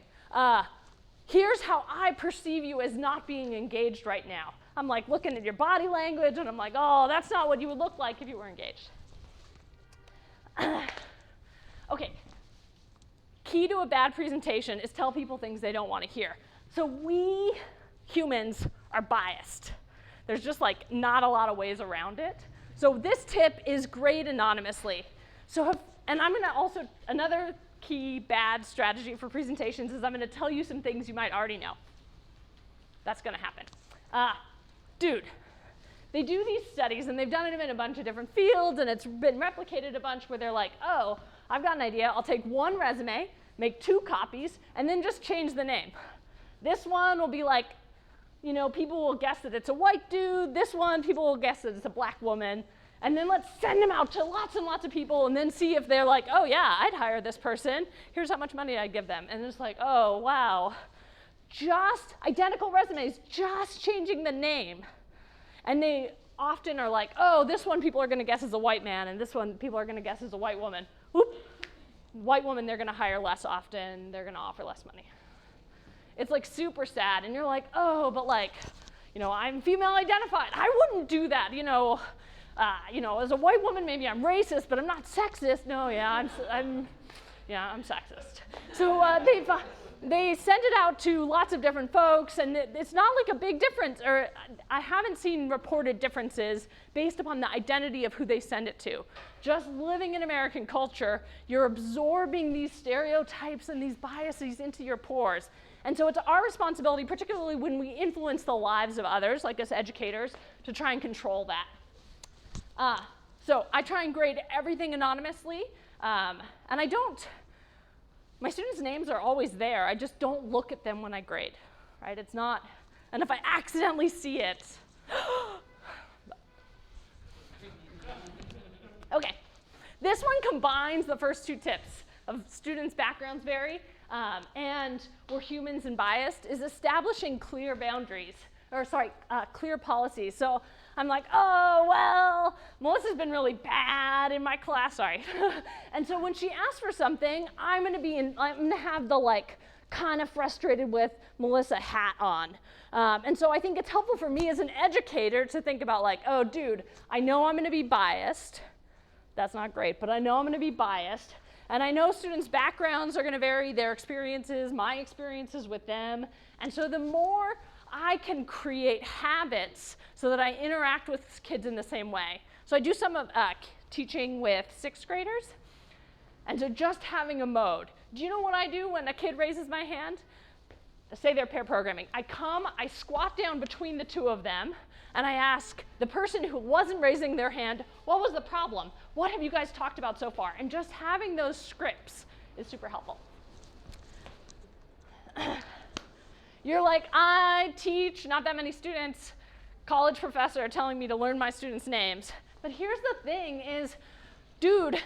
Here's how I perceive you as not being engaged right now. I'm like looking at your body language, and I'm like, oh, that's not what you would look like if you were engaged. Okay, key to a bad presentation is tell people things they don't want to hear. So we humans are biased. There's just like not a lot of ways around it. So this tip is grade anonymously. And I'm gonna also, another key bad strategy for presentations is I'm gonna tell you some things you might already know. That's gonna happen. Dude, they do these studies, and they've done it in a bunch of different fields, and it's been replicated a bunch where they're like, oh, I've got an idea. I'll take one resume, make 2 copies, and then just change the name. This one will be like, you know, people will guess that it's a white dude. This one, people will guess that it's a black woman. And then let's send them out to lots and lots of people and then see if they're like, oh, yeah, I'd hire this person. Here's how much money I'd give them. And it's like, oh, wow. Just identical resumes, just changing the name. And they often are like, oh, this one people are going to guess is a white man, and this one people are going to guess is a white woman. Whoop. White woman, they're going to hire less often. They're going to offer less money. It's like super sad. And you're like, oh, but like, you know, I'm female identified. I wouldn't do that, you know, as a white woman, maybe I'm racist, but I'm not sexist. No, yeah, I'm sexist. So they send it out to lots of different folks, and it's not like a big difference, or I haven't seen reported differences based upon the identity of who they send it to. Just living in American culture, you're absorbing these stereotypes and these biases into your pores. And so it's our responsibility, particularly when we influence the lives of others, like us educators, to try and control that. So I try and grade everything anonymously, and I don't. My students' names are always there. I just don't look at them when I grade, right? It's not, and if I accidentally see it, okay. This one combines the first 2 tips of students' backgrounds vary, and we're humans and biased, is establishing clear boundaries, clear policies. So I'm like, oh, well, Melissa's been really bad in my class, sorry. And so when she asks for something, I'm gonna have the like kind of frustrated with Melissa hat on. And so I think it's helpful for me as an educator to think about like, oh, dude, I know I'm gonna be biased. That's not great, but I know I'm gonna be biased. And I know students' backgrounds are gonna vary, their experiences, my experiences with them. And so the more I can create habits so that I interact with kids in the same way. So I do some of teaching with 6th graders. And so just having a mode. Do you know what I do when a kid raises my hand? Say they're pair programming. I squat down between the 2 of them, and I ask the person who wasn't raising their hand, what was the problem? What have you guys talked about so far? And just having those scripts is super helpful. You're like, I teach not that many students, college professor telling me to learn my students' names. But here's the thing is, dude,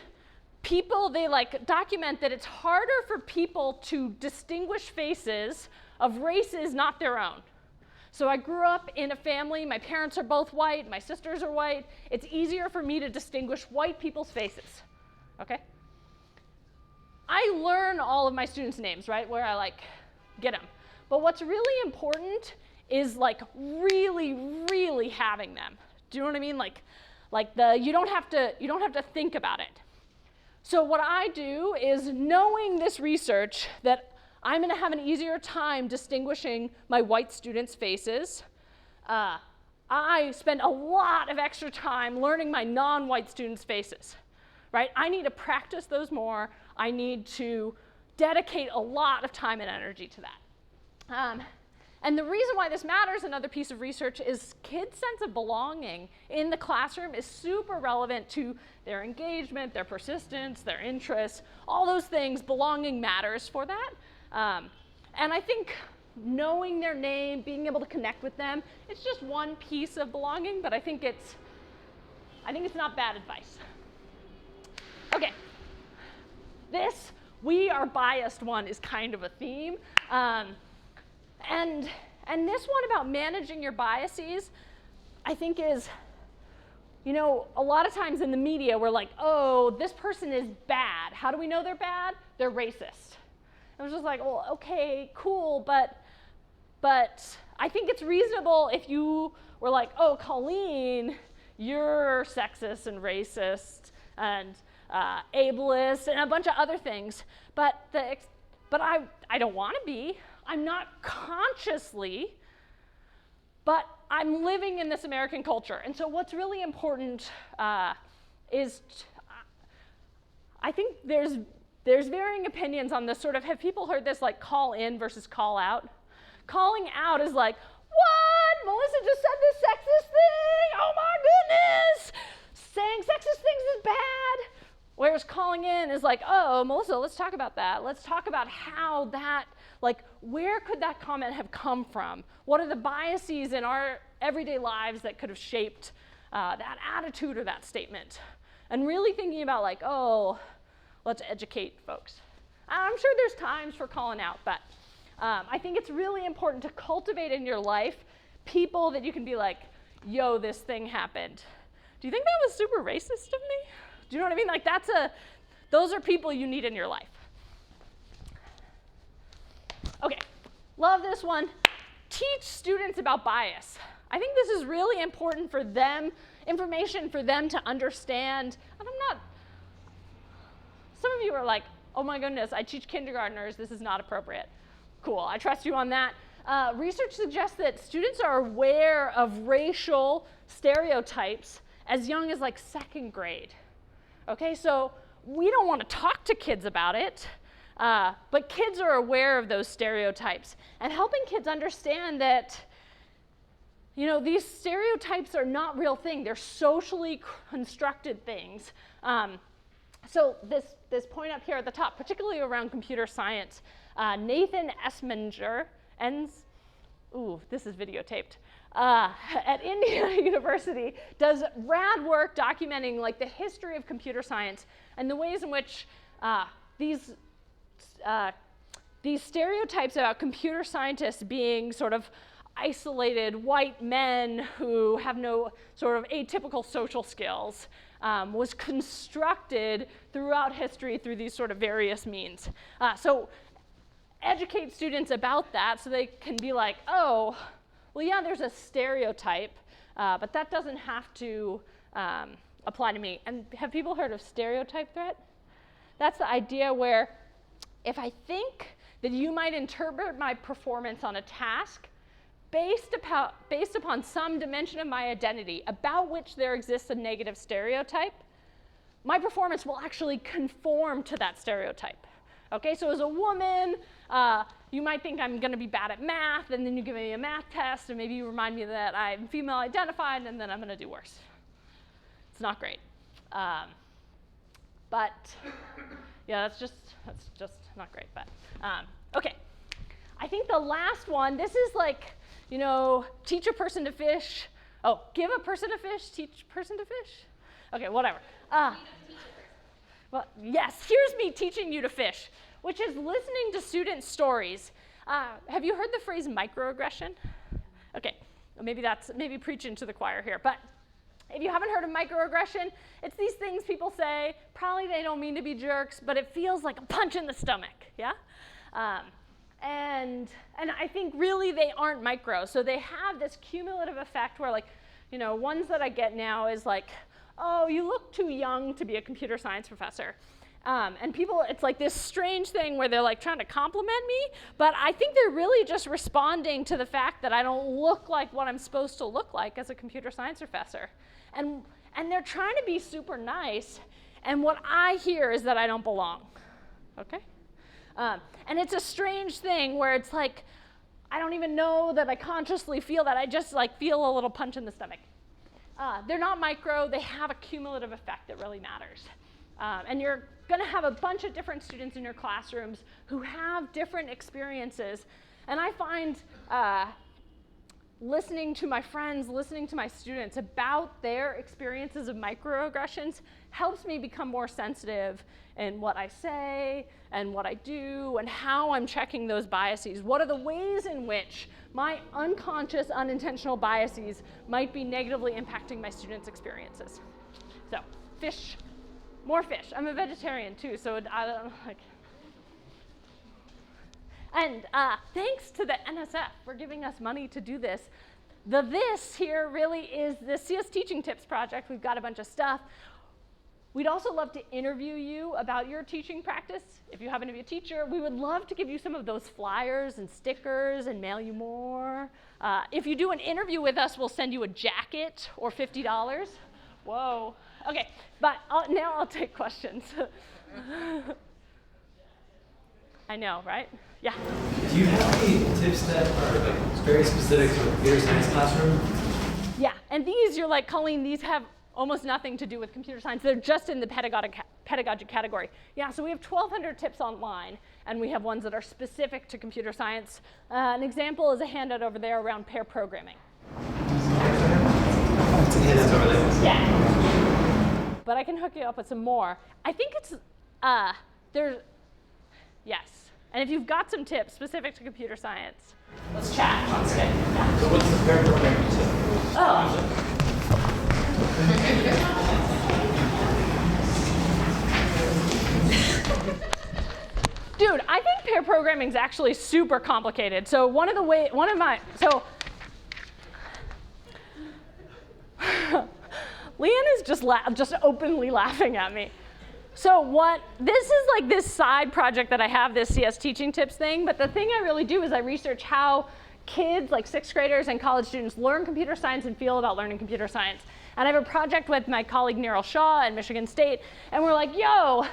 people, they like document that it's harder for people to distinguish faces of races not their own. So I grew up in a family, my parents are both white, my sisters are white. It's easier for me to distinguish white people's faces, okay? I learn all of my students' names, right, where I like get them. But what's really important is like really, really having them. Do you know what I mean? Like you don't have to think about it. So what I do is, knowing this research that I'm going to have an easier time distinguishing my white students' faces, I spend a lot of extra time learning my non-white students' faces, right? I need to practice those more. I need to dedicate a lot of time and energy to that. And the reason why this matters, another piece of research, is kids' sense of belonging in the classroom is super relevant to their engagement, their persistence, their interests, all those things. Belonging matters for that. And I think knowing their name, being able to connect with them, it's just one piece of belonging, but I think it's not bad advice. Okay, this "we are biased" one is kind of a theme. And this one about managing your biases, I think is, you know, a lot of times in the media we're like, oh, this person is bad. How do we know they're bad? They're racist. I was just like, well, okay, cool, but I think it's reasonable if you were like, oh, Colleen, you're sexist and racist and ableist and a bunch of other things, but I don't want to be. I'm not consciously, but I'm living in this American culture. And so what's really important is, I think there's varying opinions on this sort of, have people heard this like call in versus call out? Calling out is like, what? Melissa just said this sexist thing? Oh my goodness! Saying sexist things is bad. Whereas calling in is like, oh, Melissa, let's talk about that. Let's talk about how that, like, where could that comment have come from? What are the biases in our everyday lives that could have shaped that attitude or that statement? And really thinking about like, oh, let's educate folks. I'm sure there's times for calling out, but I think it's really important to cultivate in your life people that you can be like, yo, this thing happened. Do you think that was super racist of me? Do you know what I mean? Like those are people you need in your life. Okay, love this one. Teach students about bias. I think this is really important for them, information for them to understand. And some of you are like, oh my goodness, I teach kindergartners, this is not appropriate. Cool, I trust you on that. Research suggests that students are aware of racial stereotypes as young as like second grade. Okay, so we don't want to talk to kids about it, but kids are aware of those stereotypes. And helping kids understand that, you know, these stereotypes are not real things. They're socially constructed things. So this point up here at the top, particularly around computer science, Nathan Esminger, this is videotaped, at Indiana University does rad work documenting like the history of computer science and the ways in which these stereotypes about computer scientists being sort of isolated white men who have no sort of atypical social skills was constructed throughout history through these sort of various means. So educate students about that so they can be like, oh, well, yeah, there's a stereotype, but that doesn't have to apply to me. And have people heard of stereotype threat? That's the idea where if I think that you might interpret my performance on a task based upon some dimension of my identity about which there exists a negative stereotype, my performance will actually conform to that stereotype. Okay, so as a woman, you might think I'm going to be bad at math, and then you give me a math test, and maybe you remind me that I'm female identified, and then I'm going to do worse. It's not great. But yeah, that's just not great. But okay, I think the last one. This is like, you know, teach a person to fish. Oh, give a person a fish, teach a person to fish. Okay, whatever. Well, yes, here's me teaching you to fish, which is listening to students' stories. Have you heard the phrase microaggression? Okay, maybe preaching to the choir here, but if you haven't heard of microaggression, it's these things people say, probably they don't mean to be jerks, but it feels like a punch in the stomach, yeah? And I think really they aren't micro, so they have this cumulative effect where, like, you know, ones that I get now is like, oh, you look too young to be a computer science professor. And people, it's like this strange thing where they're like trying to compliment me, but I think they're really just responding to the fact that I don't look like what I'm supposed to look like as a computer science professor. And they're trying to be super nice, and what I hear is that I don't belong, okay? And it's a strange thing where it's like, I don't even know that I consciously feel that, I just like feel a little punch in the stomach. They're not micro, they have a cumulative effect that really matters. And you're gonna have a bunch of different students in your classrooms who have different experiences. And I find listening to my friends, listening to my students about their experiences of microaggressions helps me become more sensitive in what I say and what I do and how I'm checking those biases. What are the ways in which my unconscious, unintentional biases might be negatively impacting my students' experiences? So, fish. More fish. I'm a vegetarian too, so I don't like. And thanks to the NSF for giving us money to do this. This here really is the CS Teaching Tips project. We've got a bunch of stuff. We'd also love to interview you about your teaching practice. If you happen to be a teacher, we would love to give you some of those flyers and stickers and mail you more. If you do an interview with us, we'll send you a jacket or $50. Whoa. Okay, but now I'll take questions. I know, right? Yeah. Do you have any tips that are like very specific to a computer science classroom? Yeah, and these, you're like, Colleen, these have almost nothing to do with computer science. They're just in the pedagogic category. Yeah, so we have 1,200 tips online, and we have ones that are specific to computer science. An example is a handout over there around pair programming. Yeah. But I can hook you up with some more. I think it's, yes. And if you've got some tips specific to computer science, let's chat on Skype. Yeah. So what's the pair programming tip? Oh. Dude, I think pair programming is actually super complicated. So Leanne is just openly laughing at me. So this is like this side project that I have, this CS Teaching Tips thing, but the thing I really do is I research how kids, like 6th graders and college students, learn computer science and feel about learning computer science. And I have a project with my colleague Neryl Shaw at Michigan State, and we're like, yo,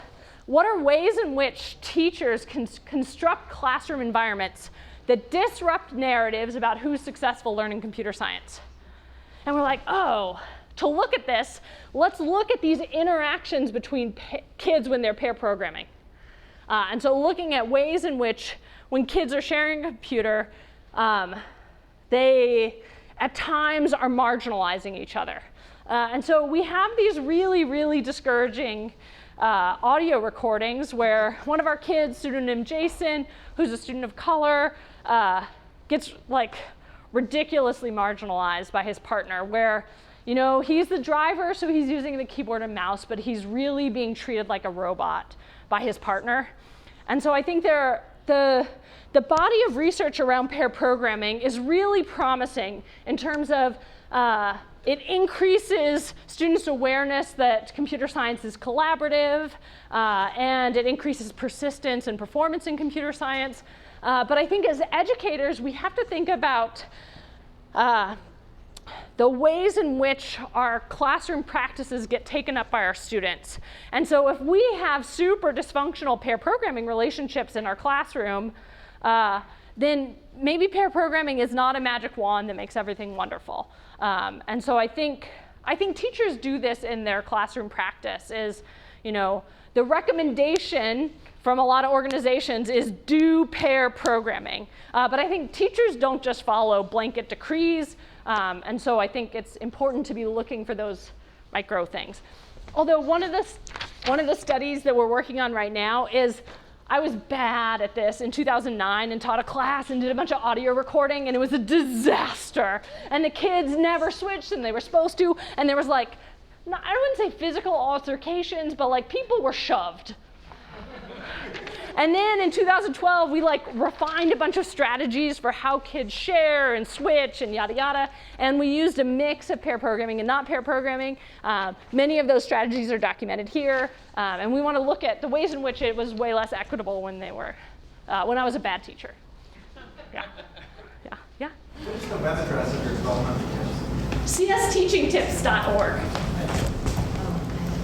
what are ways in which teachers can construct classroom environments that disrupt narratives about who's successful learning computer science? And we're like, oh, to look at this, let's look at these interactions between kids when they're pair programming. And so looking at ways in which when kids are sharing a computer, they at times are marginalizing each other. And so we have these really, really discouraging audio recordings where one of our kids, student named Jason, who's a student of color, gets like ridiculously marginalized by his partner, where he's the driver, so he's using the keyboard and mouse, but he's really being treated like a robot by his partner. And so I think the body of research around pair programming is really promising in terms of it increases students' awareness that computer science is collaborative, and it increases persistence and performance in computer science. But I think as educators, we have to think about the ways in which our classroom practices get taken up by our students. And so if we have super dysfunctional pair programming relationships in our classroom, then maybe pair programming is not a magic wand that makes everything wonderful. And so I think teachers do this in their classroom practice is, the recommendation from a lot of organizations is do pair programming. But I think teachers don't just follow blanket decrees. And so I think it's important to be looking for those micro things. Although one of the studies that we're working on right now is, I was bad at this in 2009 and taught a class and did a bunch of audio recording, and it was a disaster. And the kids never switched, and they were supposed to, and there was like, I wouldn't say physical altercations, but like people were shoved. And then in 2012, we like refined a bunch of strategies for how kids share and switch and yada yada. And we used a mix of pair programming and not pair programming. Many of those strategies are documented here. And we want to look at the ways in which it was way less equitable when they were, when I was a bad teacher. Yeah. Yeah. Yeah. What is the web address of your 12-month kids? CSTeachingTips.org.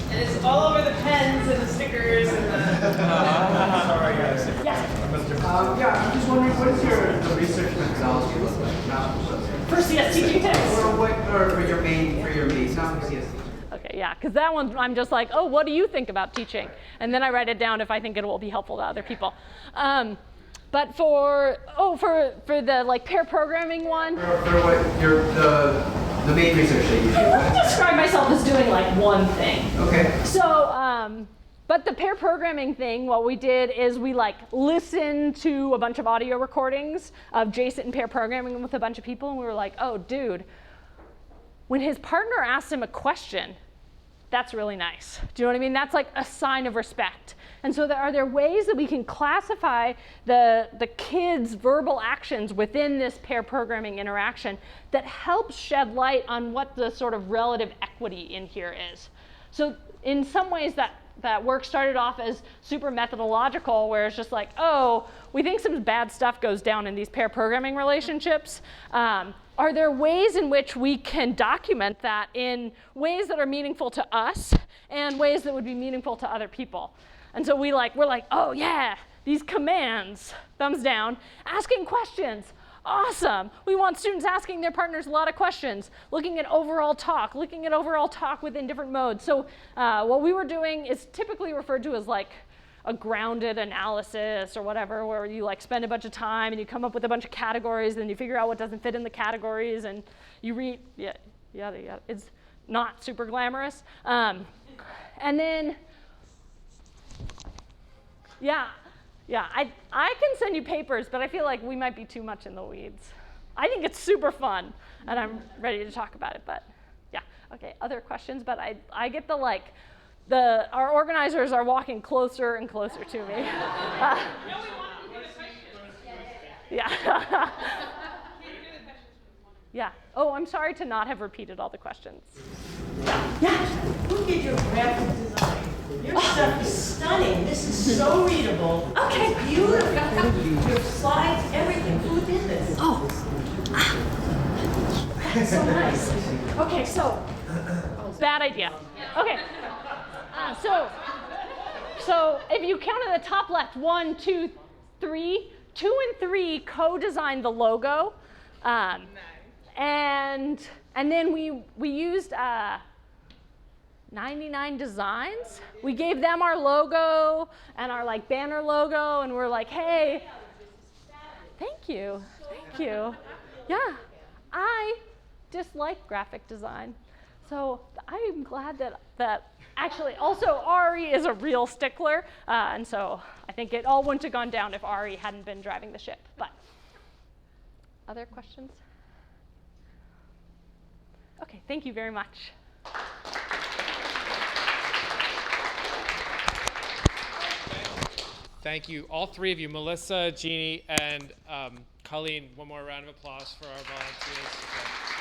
And it's all over the pens and the stickers and the... Sorry, guys. Yes. Yeah, I'm just wondering, what is the research methodology look like? Not for CS Teaching Tips? Or for your main, not for CS Teaching. Okay, yeah, because that one I'm just like, oh, what do you think about teaching? And then I write it down if I think it will be helpful to other people. But for the like pair programming one. For what the main research that you do. I wouldn't describe myself as doing like one thing. Okay. So, but the pair programming thing, what we did is we like listened to a bunch of audio recordings of Jason pair programming with a bunch of people, and we were like, oh, dude, when his partner asked him a question, that's really nice. Do you know what I mean? That's like a sign of respect. And so are there ways that we can classify the kids' verbal actions within this pair programming interaction that helps shed light on what the sort of relative equity in here is? So in some ways that work started off as super methodological, where it's just like, oh, we think some bad stuff goes down in these pair programming relationships. Are there ways in which we can document that in ways that are meaningful to us and ways that would be meaningful to other people? And so we're like, oh yeah, these commands, thumbs down, asking questions, awesome. We want students asking their partners a lot of questions, looking at overall talk within different modes. So what we were doing is typically referred to as like a grounded analysis or whatever, where you like spend a bunch of time and you come up with a bunch of categories and you figure out what doesn't fit in the categories and you read, yeah, it's not super glamorous. And then, I can send you papers, but I feel like we might be too much in the weeds. I think it's super fun, and I'm ready to talk about it, but yeah. Okay, other questions? But I get our organizers are walking closer and closer to me. Yeah. Yeah. Oh, I'm sorry to not have repeated all the questions. Yeah. Who did your graphic design? Your stuff is stunning. This is so readable. Okay. It's beautiful. Your slides, everything. Who did this? Oh. That's so nice. Okay, so bad idea. Okay. So if you count at the top left, 1, 2, 3, 2 and 3 co-designed the logo, and then we used 99 Designs. We gave them our logo and our like banner logo, and we're like, hey, thank you. Yeah, I dislike graphic design, so I'm glad that actually also Ari is a real stickler, and so I think it all wouldn't have gone down if Ari hadn't been driving the ship. But other questions? Okay, thank you very much. Thank you, all three of you, Melissa, Jeanne, and Colleen. One more round of applause for our volunteers.